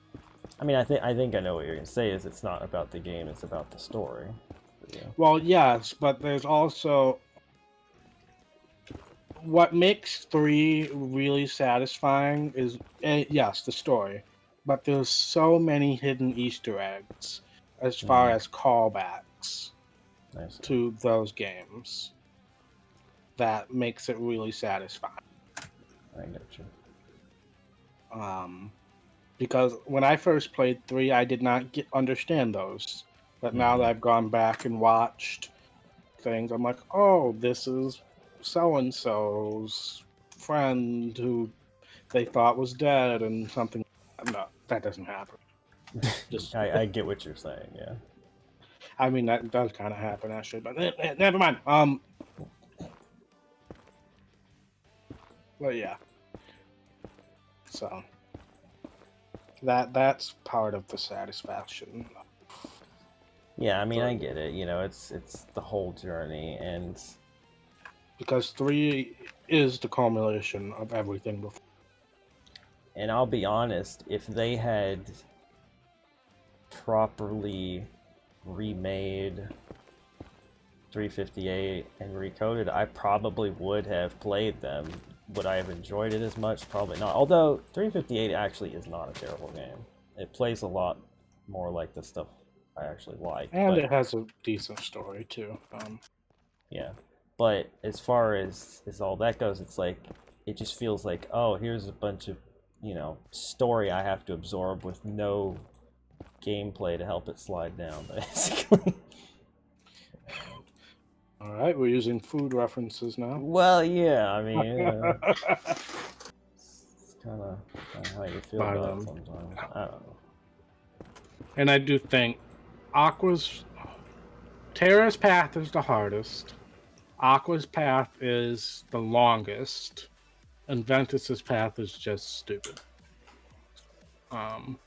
I mean, I think I know what you're gonna say. Is it's not about the game; it's about the story. Yeah. Well, yes, but there's also what makes 3 really satisfying is yes, the story, but there's so many hidden Easter eggs as far as callbacks to those games that makes it really satisfying. I get you. Because when I first played 3, I did not understand those, but now that I've gone back and watched things, I'm like, oh, this is so-and-so's friend who they thought was dead and something. No, that doesn't happen. Just I get what you're saying, yeah. I mean, that does kind of happen, actually, but never mind. Well, yeah. So that's part of the satisfaction. Yeah, I mean, I get it. You know, it's the whole journey, and because 3 is the culmination of everything before. And I'll be honest, if they had properly remade 358 and recoded, I probably would have played them. Would I have enjoyed it as much? Probably not. Although 358 actually is not a terrible game. It plays a lot more like the stuff I actually like. And it has a decent story too. Yeah. But as far as all that goes, it's like, it just feels like, oh, here's a bunch of, you know, story I have to absorb with no gameplay to help it slide down, basically. All right, we're using food references now. Well, yeah, I mean, it's kind of how you feel about it sometimes. I don't know. And I do think Terra's path is the hardest. Aqua's path is the longest, and Ventus's path is just stupid. And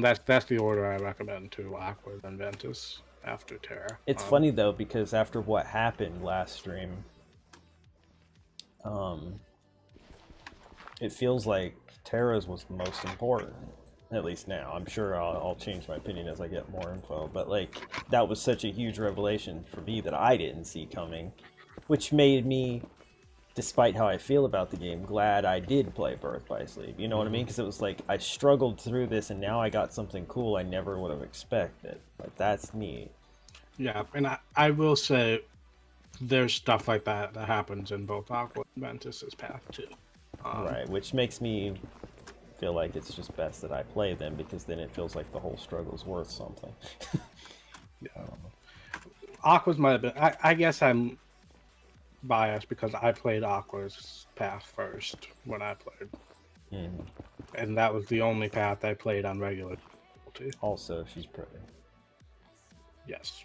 that's the order I recommend to Aqua and Ventus after Terra. It's funny though, because after what happened last stream, it feels like Terra's was the most important. At least now. I'm sure I'll change my opinion as I get more info. But like, that was such a huge revelation for me that I didn't see coming, which made me, despite how I feel about the game, glad I did play Birth by Sleep. You know what I mean? Because it was like, I struggled through this and now I got something cool I never would have expected. Like, that's neat. Yeah, and I will say there's stuff like that happens in both Aqua and Ventus's path too. Right, which makes me feel like it's just best that I play them, because then it feels like the whole struggle's worth something. Yeah. Aqua's might have been. I guess I'm biased because I played Aqua's path first when I played, Mhm. and that was the only path I played on regular difficulty. Also, she's pretty. Yes.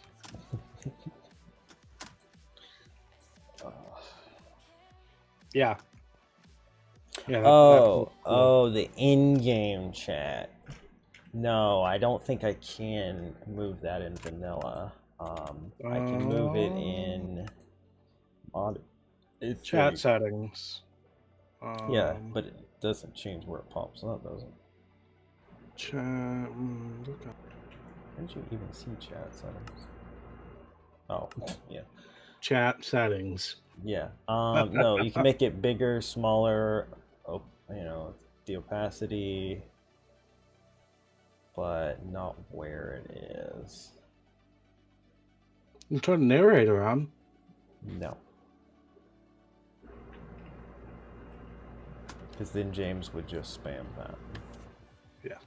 Yeah. Yeah. Oh, the in-game chat. No, I don't think I can move that in vanilla. I can move it in mod. Chat settings. Yeah, but it doesn't change where it pops up, does it? Chat. Where did you even see chat settings? Oh, yeah. Chat settings. Yeah. No, you can make it bigger, smaller, you know, the opacity, but not where it is. You turn the narrator on. No. Because then James would just spam that. Yeah.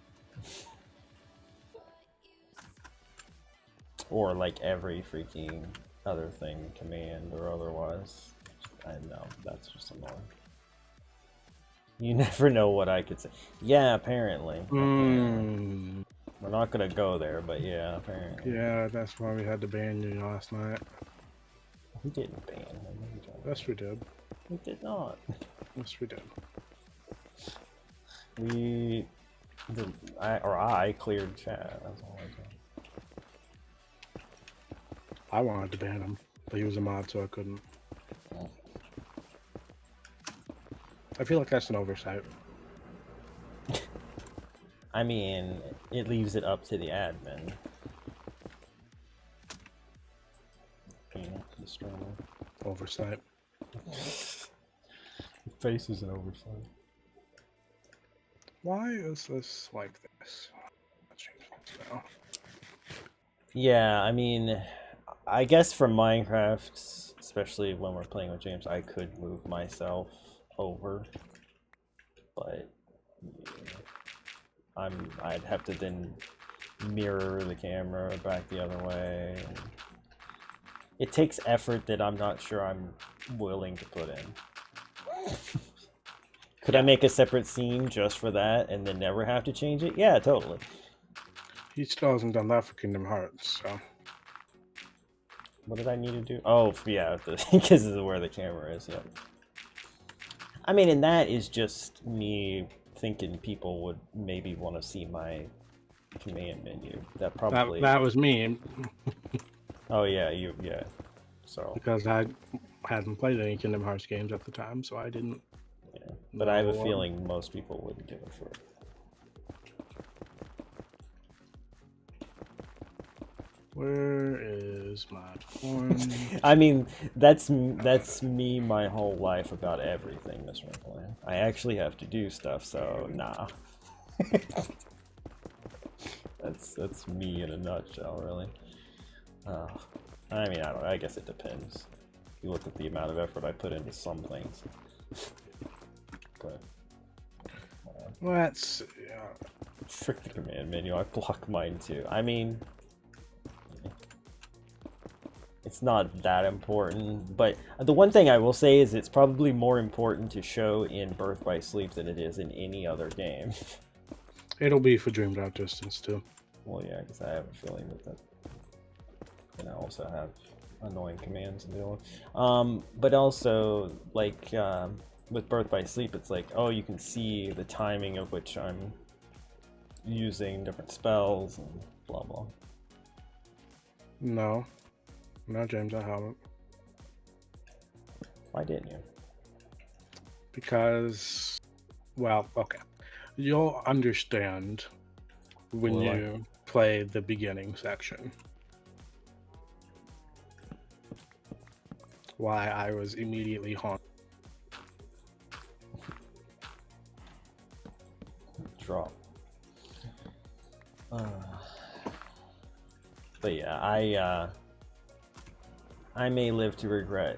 Or like every freaking other thing, command or otherwise. I know, that's just annoying. You never know what I could say. Yeah, apparently. Mm. We're not gonna go there, but yeah, apparently. Yeah, that's why we had to ban you last night. We didn't ban him. Yes, we did. We did not. Yes, we did. I cleared chat. That's all I did. I wanted to ban him, but he was a mod, so I couldn't. I feel like that's an oversight. I mean, it leaves it up to the admin. You know, the streamer. Oversight. Face is an oversight. Why is this like this? Now. Yeah, I mean, I guess for Minecraft, especially when we're playing with James, I could move myself over, but yeah, I'd have to then mirror the camera back the other way. It takes effort that I'm not sure I'm willing to put in. Could I make a separate scene just for that and then never have to change it? Yeah, totally. He still hasn't done that for Kingdom Hearts, so. What did I need to do? Oh, yeah, because this is where the camera is, yeah. I mean, and that is just me thinking people would maybe want to see my command menu. That probably... That was me. Oh, yeah, yeah. So... Because I hadn't played any Kingdom Hearts games at the time, so I didn't... Yeah, but I have a feeling most people wouldn't do it for it. Where is my porn? I mean, that's me my whole life about everything, Mr. McClan. I actually have to do stuff, so nah. that's me in a nutshell, really. I mean, I don't know. I guess it depends. You look at the amount of effort I put into some things. But Let's. frick the command menu. I block mine too. I mean, it's not that important, but the one thing I will say is it's probably more important to show in Birth by Sleep than it is in any other game. It'll be for Dreamed Out Distance too. Well, yeah, because I have a feeling that and I also have annoying commands to deal with. But also, like, with Birth by Sleep, it's like, oh, you can see the timing of which I'm using different spells and blah blah. No, James, I haven't. Why didn't you? Because, well, okay, you'll understand when you play the beginning section why I was immediately haunted. Drop. But yeah, I may live to regret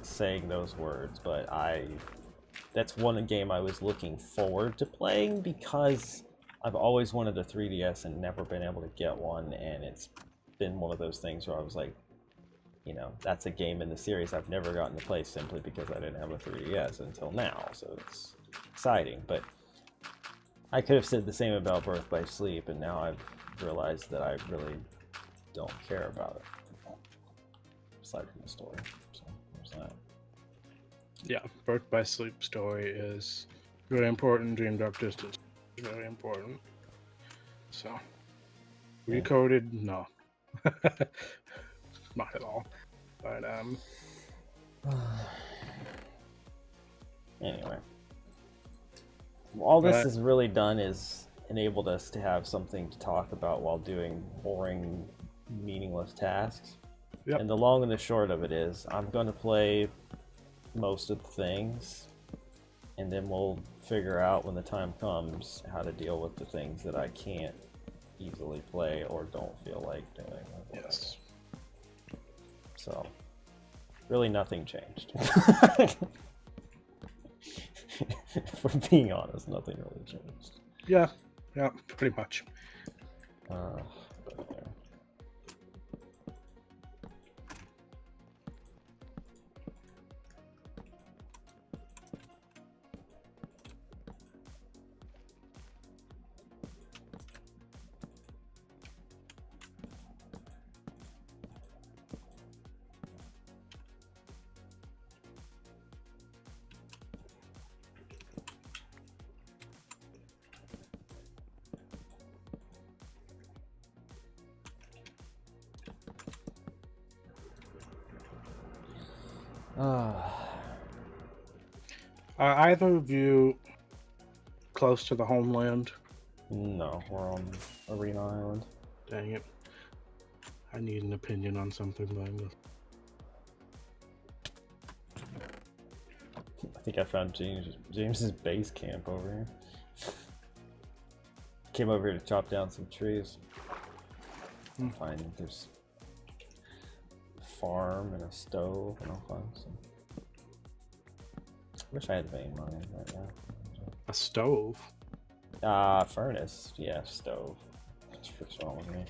saying those words, but that's one game I was looking forward to playing because I've always wanted a 3DS and never been able to get one, and it's been one of those things where I was like, you know, that's a game in the series I've never gotten to play simply because I didn't have a 3DS until now, so it's exciting. But I could have said the same about Birth by Sleep, and now I've realized that I really don't care about it, aside from the story. So there's that. Yeah, Birth by Sleep story is very important. Dream Dark Distance is very important. So, Yeah. recoded? No. Not at all. But, Anyway, all this But- has really done is enabled us to have something to talk about while doing boring, meaningless tasks. Yep. And the long and the short of it is, I'm going to play most of the things, and then we'll figure out when the time comes how to deal with the things that I can't easily play or don't feel like doing. yes. So, really nothing changed. If we're being honest, nothing really changed. Yeah, pretty much. But, yeah. Are either of you close to the homeland? No, we're on Arena Island. Dang it. I need an opinion on something, Linda. I think I found James's base camp over here. Came over here to chop down some trees. Find there's a farm and a stove, and I'll find some. Wish I had vein mine right now. A stove? Furnace. Yeah, stove. What's wrong with me?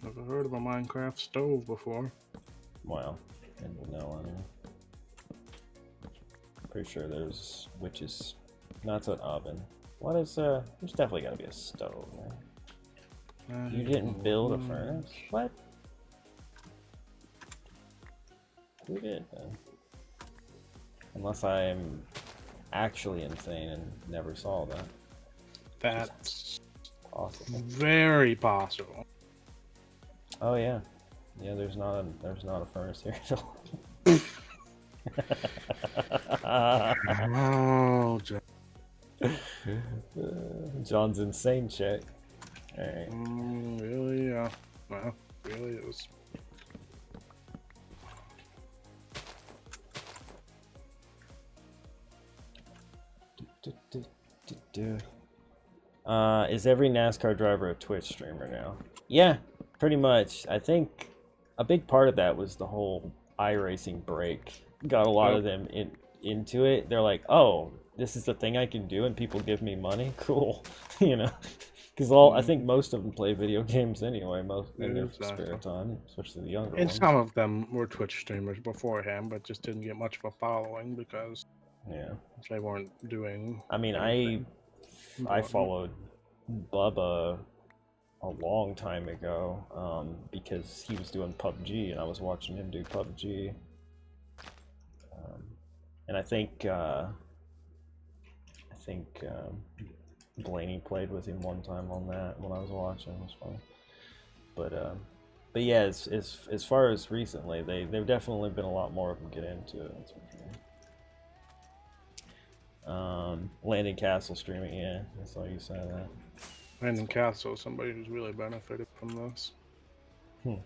Never heard of a Minecraft stove before. Well, and we'll know anyway. Pretty sure there's witches. No, it's an oven. What is there's definitely gotta be a stove, man. You didn't build a furnace? What? Who did then? Unless I'm actually insane and never saw that. That's Possible. very possible. Oh yeah. Yeah, there's not a furnace here at all. Oh, John's insane check. Alright. really? Well, really is. Is every NASCAR driver a Twitch streamer now? Yeah, pretty much. I think a big part of that was the whole iRacing break. Got a lot of them into it. They're like, oh, this is the thing I can do and people give me money? Cool. You know? Because I think most of them play video games anyway, most in their spare time, especially the younger And ones. some of them were Twitch streamers beforehand, but just didn't get much of a following because they weren't doing. I mean, anything I important. followed Bubba a long time ago because he was doing PUBG and I was watching him do PUBG. And I think Blaney played with him one time on that when I was watching. It was fun. But yeah, as far as recently, they've definitely been a lot more of them get into it. Landing Castle streaming, yeah, I saw you say that. Landon Castle, somebody who's really benefited from this. Since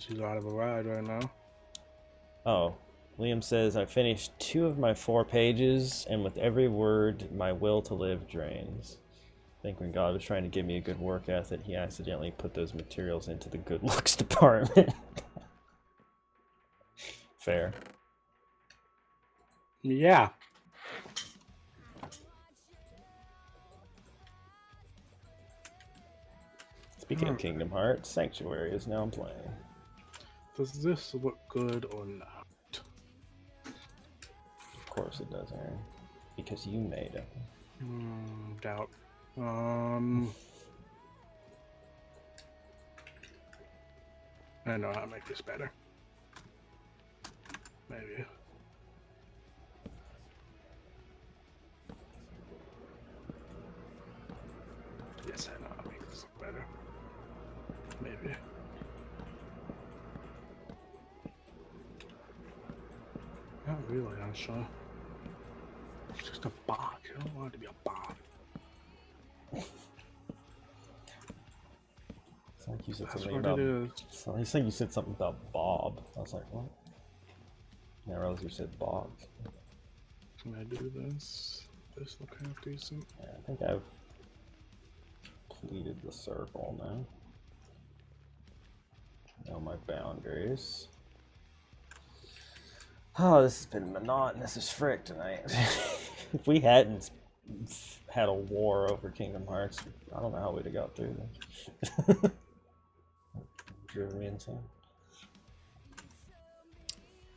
he's out of a ride right now. Oh, Liam says, I finished 2 of my 4 pages, and with every word, my will to live drains. I think when God was trying to give me a good work ethic, he accidentally put those materials into the good looks department. Fair. Yeah. Speaking of Kingdom Hearts, Sanctuary is now playing. Does this look good or not? Of course it does, Aaron. Because you made it. Doubt. I know how to make this better. Maybe. Yes, I know how to make this look better. Maybe. Not really, actually. It's just a box. I don't want it to be a box. It's like you said That's something what about. it is. It's like you said something about Bob. I was like, what? I realized you said Bob. Can I do this? This look half decent. Yeah, I think I've completed the circle now. Know my boundaries. Oh, this has been monotonous as frick tonight. If we hadn't had a war over Kingdom Hearts, I don't know how we'd have got through this. Driven me insane.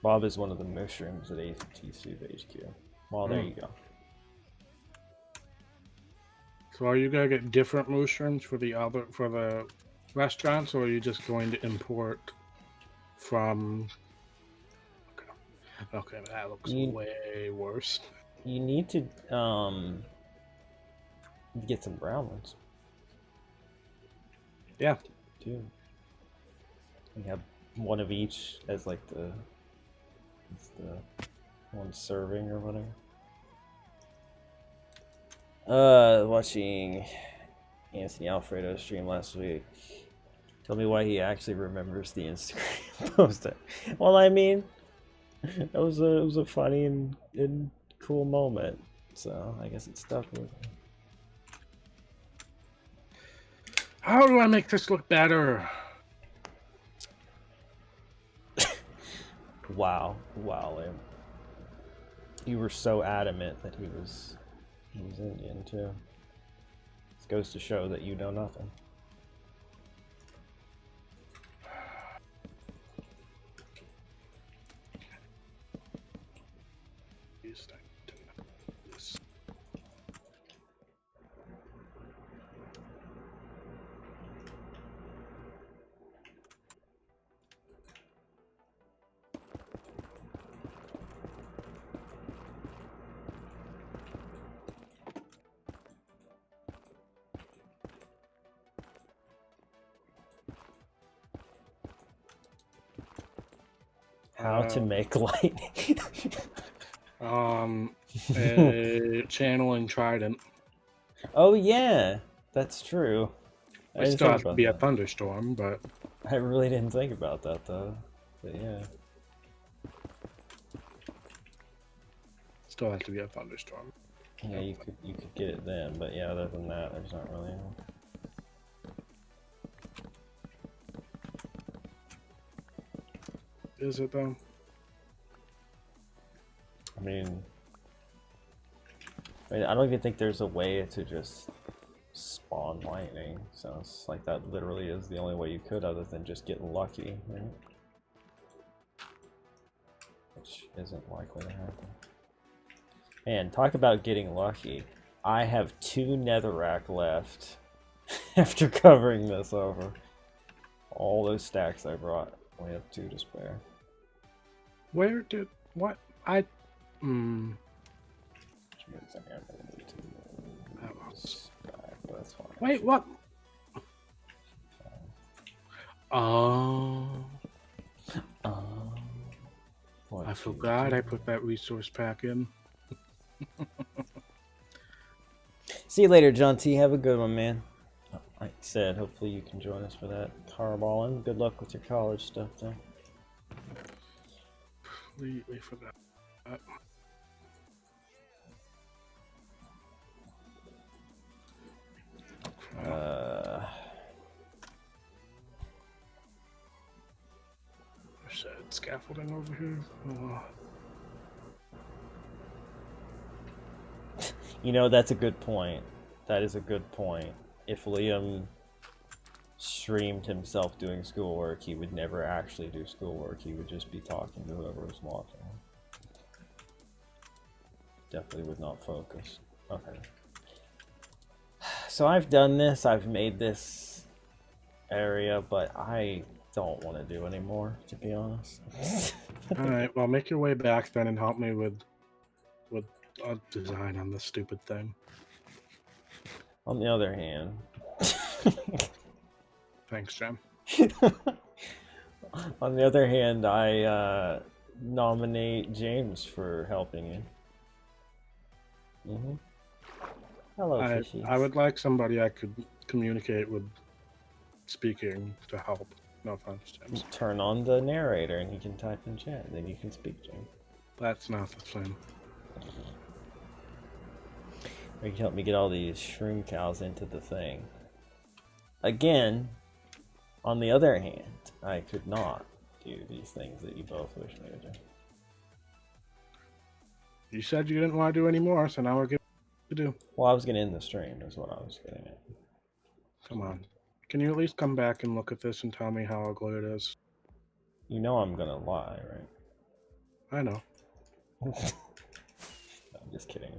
Bob is one of the mushrooms at ATC HQ. Well, there you go. So are you gonna get different mushrooms for the restaurants, or are you just going to import from? Okay, that looks way worse. You need to get some brown ones. Yeah. Dude. We have one of each as like the one serving or whatever. Watching Anthony Alfredo stream last week. Tell me why he actually remembers the Instagram post. Well, I mean, it was a funny and cool moment, so I guess it stuck with him. How do I make this look better? Wow, Liam. You were so adamant that he was Indian too. This goes to show that you know nothing. How to make lightning. Channeling Trident. Oh yeah, that's true. It still has to be a thunderstorm, but I really didn't think about that though. But yeah. Still has to be a thunderstorm. Yeah, you could get it then, but yeah, other than that, there's not really any. Is it though? I mean, I don't even think there's a way to just spawn lightning. So it's like that literally is the only way you could, other than just getting lucky, right? Which isn't likely to happen. Man, talk about getting lucky. I have 2 netherrack left after covering this over. All those stacks I brought, we have 2 to spare. Where did what I? Which means I'm gonna need to back, but that's fine. Wait, what? Oh. I forgot I put that resource pack in. See you later, John T. Have a good one, man. Like I said, hopefully you can join us for that carballing. Good luck with your college stuff, though. Completely forgot. There's scaffolding over here. Oh. You know, that's a good point. That is a good point. If Liam streamed himself doing schoolwork, he would never actually do schoolwork. He would just be talking to whoever was watching. Definitely would not focus. Okay. So I've done this, I've made this area, but I don't want to do anymore, to be honest. Alright, well, make your way back then and help me with a design on this stupid thing. On the other hand, Thanks, Jim. on the other hand, I nominate James for helping you. Hello, fishies. I would like somebody I could communicate with speaking to help. No offense, James. Turn on the narrator and he can type in chat, then you can speak to him. That's not the same. Or you can help me get all these shroom cows into the thing. Again, on the other hand, I could not do these things that you both wish me to do. You said you didn't want to do any more, so now we're getting to do. Well, I was going to end the stream, is what I was getting at. Come on. Can you at least come back and look at this and tell me how ugly it is? You know I'm going to lie, right? I know. I'm just kidding.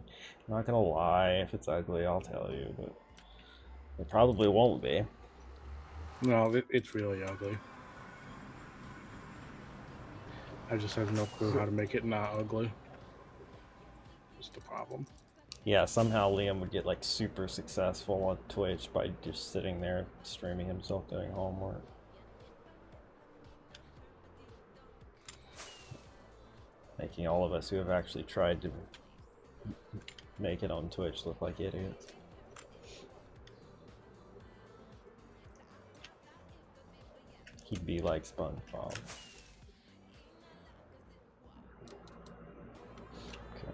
I'm not going to lie. If it's ugly, I'll tell you, but it probably won't be. No, it's really ugly. I just have no clue how to make it not ugly. That's the problem. Yeah, somehow Liam would get like super successful on Twitch by just sitting there streaming himself doing homework. Making all of us who have actually tried to make it on Twitch look like idiots. He'd be like SpongeBob. Okay.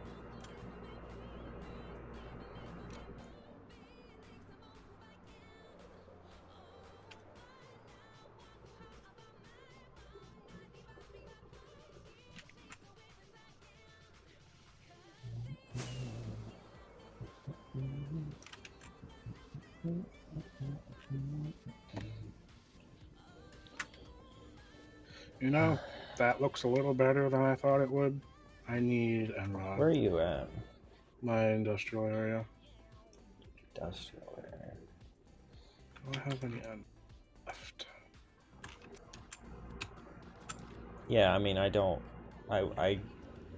You know, that looks a little better than I thought it would. I need Enrod. Where are you at? My industrial area. Industrial area. Do I have any end left? Yeah, I mean, I don't. I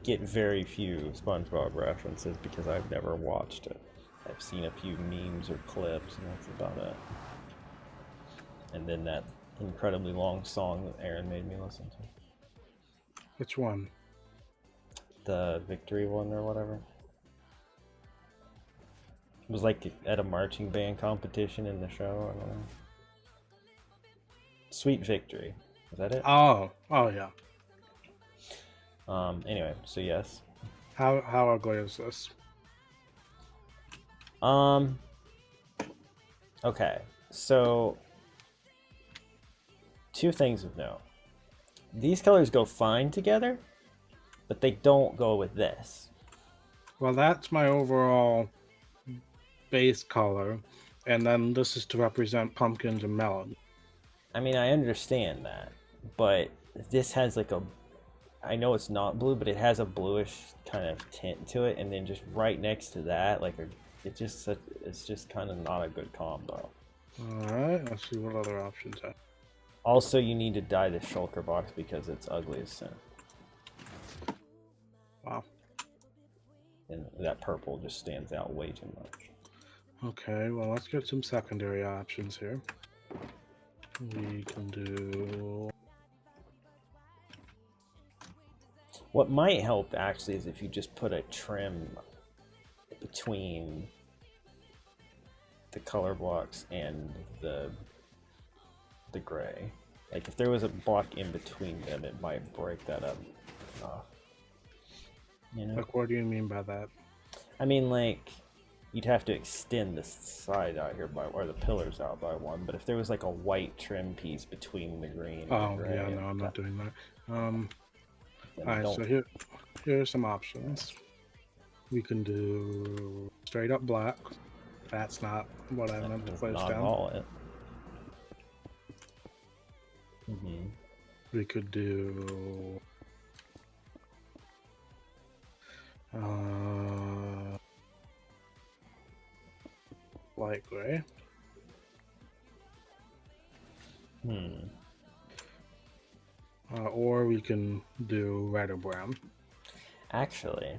get very few SpongeBob references because I've never watched it. I've seen a few memes or clips, and that's about it. And then that incredibly long song that Aaron made me listen to. Which one? The victory one or whatever. It was like at a marching band competition in the show. I don't know. Sweet Victory. Is that it? Oh yeah. Anyway, so yes. How ugly is this? Okay, so two things of note. These colors go fine together, but they don't go with this. Well, that's my overall base color, and then this is to represent pumpkins and melon. I mean, I understand that, but this has like a, I know it's not blue, but it has a bluish kind of tint to it, and then just right next to that, like it's just kind of not a good combo. All right, let's see what other options are. Also, you need to dye the shulker box because it's ugly as sin. Wow. And that purple just stands out way too much. Okay, well, let's get some secondary options here. We can do... What might help actually is if you just put a trim between the color blocks and the gray. Like if there was a block in between them, it might break that up enough. You know? Like, what do you mean by that? I mean, like, you'd have to extend this side out here by, or the pillars out by one, but if there was like a white trim piece between the green and the gray... yeah, no, I'm not doing that. Alright, don't... so here's some options. We can do straight up black. That's not what I meant to place not down. all it. Mm-hmm. We could do light gray. Hmm. Or we can do red or brown. Actually,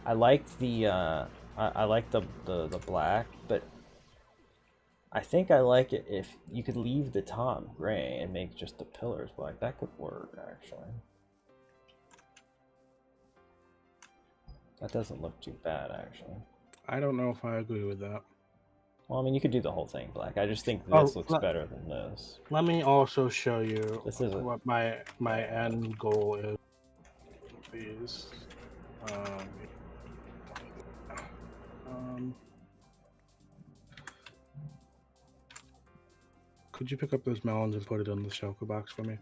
I like the I like the black, but I think I like it if you could leave the top gray and make just the pillars black. That could work, actually. That doesn't look too bad, actually. I don't know if I agree with that. Well, I mean, you could do the whole thing black. I just think Oh, this looks better than this. Let me also show you This is what my end goal is. These. Could you pick up those melons and put it in the shulker box for me?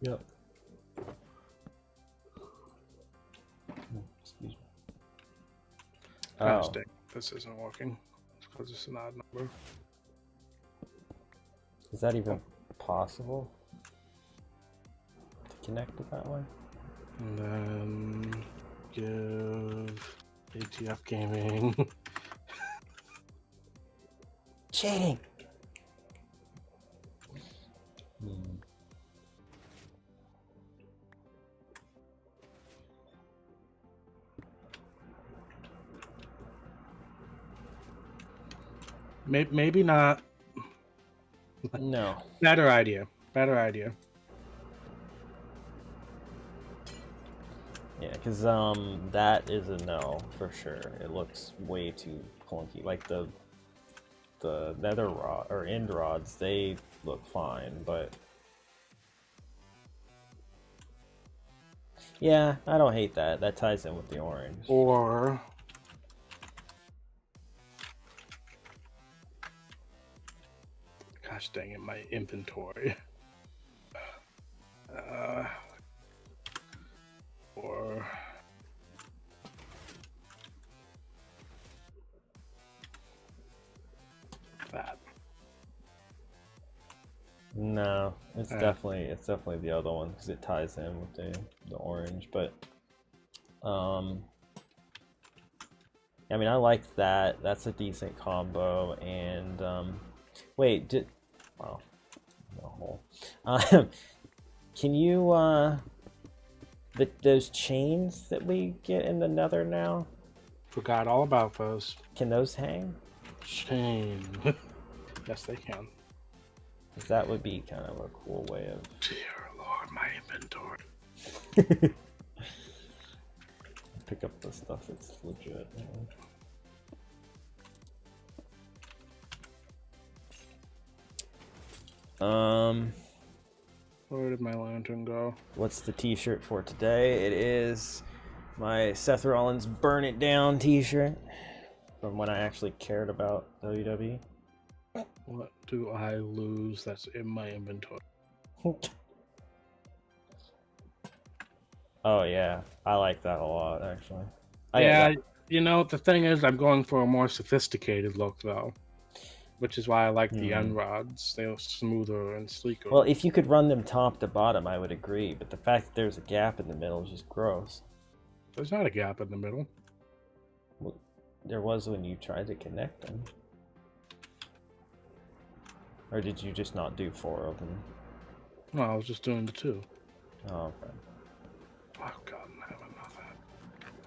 Yep. Excuse me. Oh, Oh, dang, this isn't working. It's because it's an odd number. is that even possible to connect it that way? And then give ATF Gaming. Cheating. Hmm. Maybe not. No. Better idea. Better idea. Yeah, because that is a no for sure. It looks way too clunky. Like the nether rod or end rods, they look fine, but yeah, I don't hate that. That ties in with the orange. Or gosh dang it, my inventory. Or that. No, it's definitely the other one because it ties in with the orange. But I mean, I like that. That's a decent combo. And wait, wow, no hole. Can you those chains that we get in the Nether now? Forgot all about those. Can those hang? Chain. Yes, they can. Because that would be kind of a cool way of. Dear Lord, my inventory. Pick up the stuff that's legit. Where did my lantern go? What's the t-shirt for today? It is my Seth Rollins Burn It Down t-shirt from when I actually cared about WWE. What do I lose that's in my inventory? Oh yeah, I like that a lot actually. Yeah, you know, the thing is I'm going for a more sophisticated look though. Which is why I like the end rods. They're smoother and sleeker. Well, if you could run them top to bottom, I would agree. But the fact that there's a gap in the middle is just gross. There's not a gap in the middle. Well, there was when you tried to connect them. Or did you just not do 4 of them? No, I was just doing the 2. Oh, okay. Oh god, I have enough of that.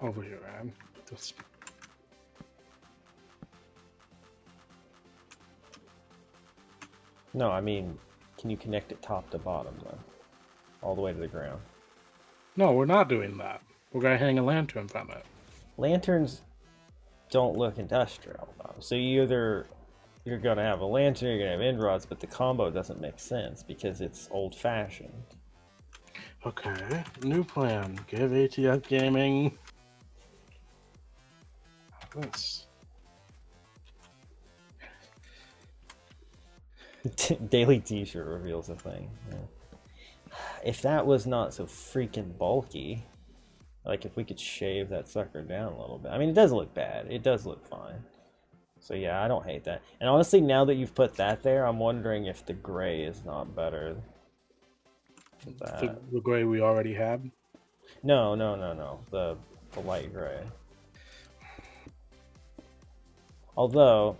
Over here, man. Just... No, I mean, can you connect it top to bottom, though? All the way to the ground? No, we're not doing that. We're going to hang a lantern from it. Lanterns don't look industrial, though. So you're going to have a lantern, you're going to have end rods, but the combo doesn't make sense because it's old-fashioned. Okay, new plan. Give ATF Gaming... this. Daily t-shirt reveals a thing. Yeah. If that was not so freaking bulky, like if we could shave that sucker down a little bit. I mean, it does look bad. It does look fine. So yeah, I don't hate that. And honestly, now that you've put that there, I'm wondering if the gray is not better than that. The gray we already have. No. The light gray. Although,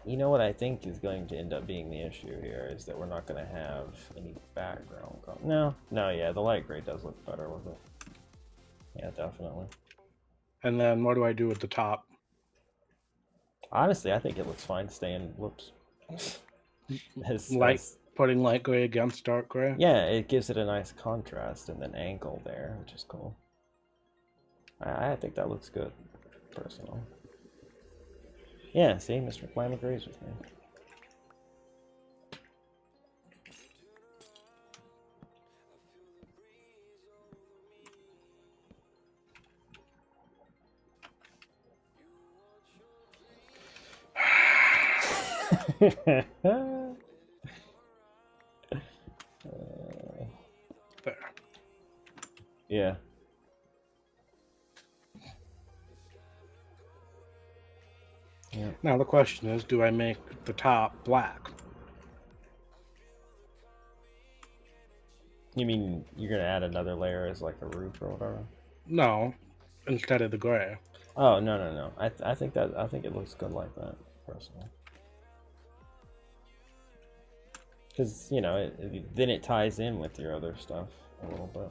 you know what I think is going to end up being the issue here is that we're not going to have any background. No, yeah, the light gray does look better with it. Yeah, definitely. And then what do I do at the top? Honestly, I think it looks fine staying. Whoops. Putting light gray against dark gray? Yeah, it gives it a nice contrast and then angle there, which is cool. I think that looks good, personally. Yeah, see, Mr. Clam agrees with me. There. Yeah. Yeah. Now the question is, do I make the top black? You mean you're gonna add another layer as like a roof or whatever? No, instead of the gray. Oh no. I think it looks good like that, personally. Because you know, then it ties in with your other stuff a little bit.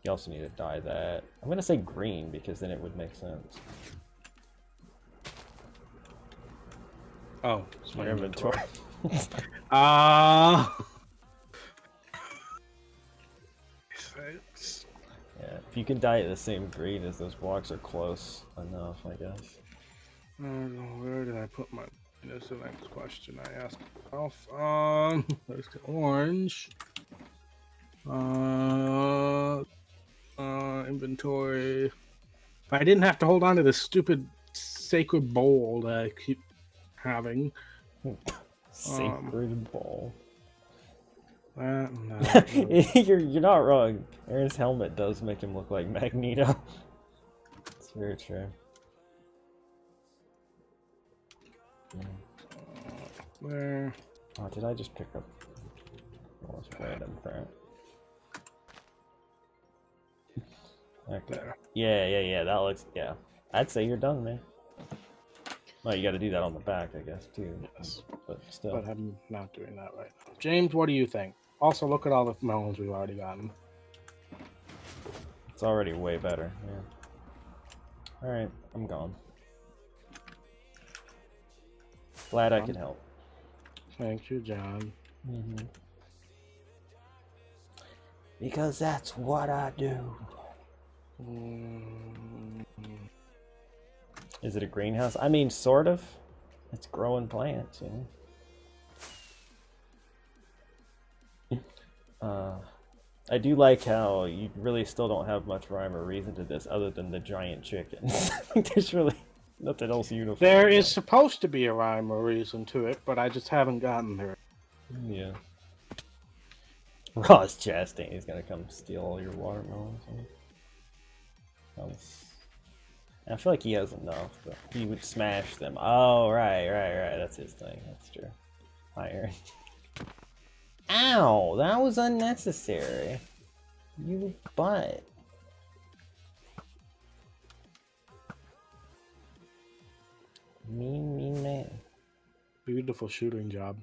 You also need to dye that. I'm gonna say green because then it would make sense. Oh, it's my inventory. Ah. Yeah, if you can dye it the same green as those blocks are close enough, I guess. Where did I put my? That's the next question I asked myself. There's the orange. Inventory. If I didn't have to hold on to this stupid sacred bowl that I keep having. Sacred bowl. No. You're not wrong. Aaron's helmet does make him look like Magneto. It's very true. There. Oh, did I just pick up most random crap? Okay. There. Yeah. That looks. Yeah. I'd say you're done, man. Well, you got to do that on the back, I guess, too. Yes. But still. But I'm not doing that right now. James, what do you think? Also, look at all the melons we've already gotten. It's already way better. Yeah. All right, I'm gone. Glad I could help. Thank you, John. Mm-hmm. Because that's what I do. Is it a greenhouse? I mean, sort of. It's growing plants, you know. I do like how you really still don't have much rhyme or reason to this other than the giant chickens. I think there's really nothing else uniform. There is supposed to be a rhyme or reason to it, but I just haven't gotten there. Yeah. Ross Chastain is gonna come steal all your watermelons. I feel like he has enough, but he would smash them. Oh, right. That's his thing. That's true. Iron. Ow! That was unnecessary. You butt. Mean man. Beautiful shooting job.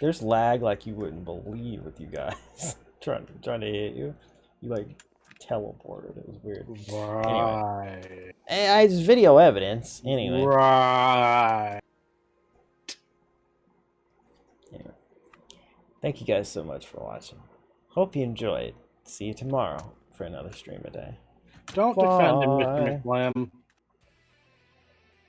There's lag like you wouldn't believe with you guys. trying to hit you. You like teleported. It was weird. Right. Anyway. It's video evidence. Anyway. Right. Anyway. Thank you guys so much for watching. Hope you enjoyed. See you tomorrow for another stream a day. Don't defend him, Mr. McLam.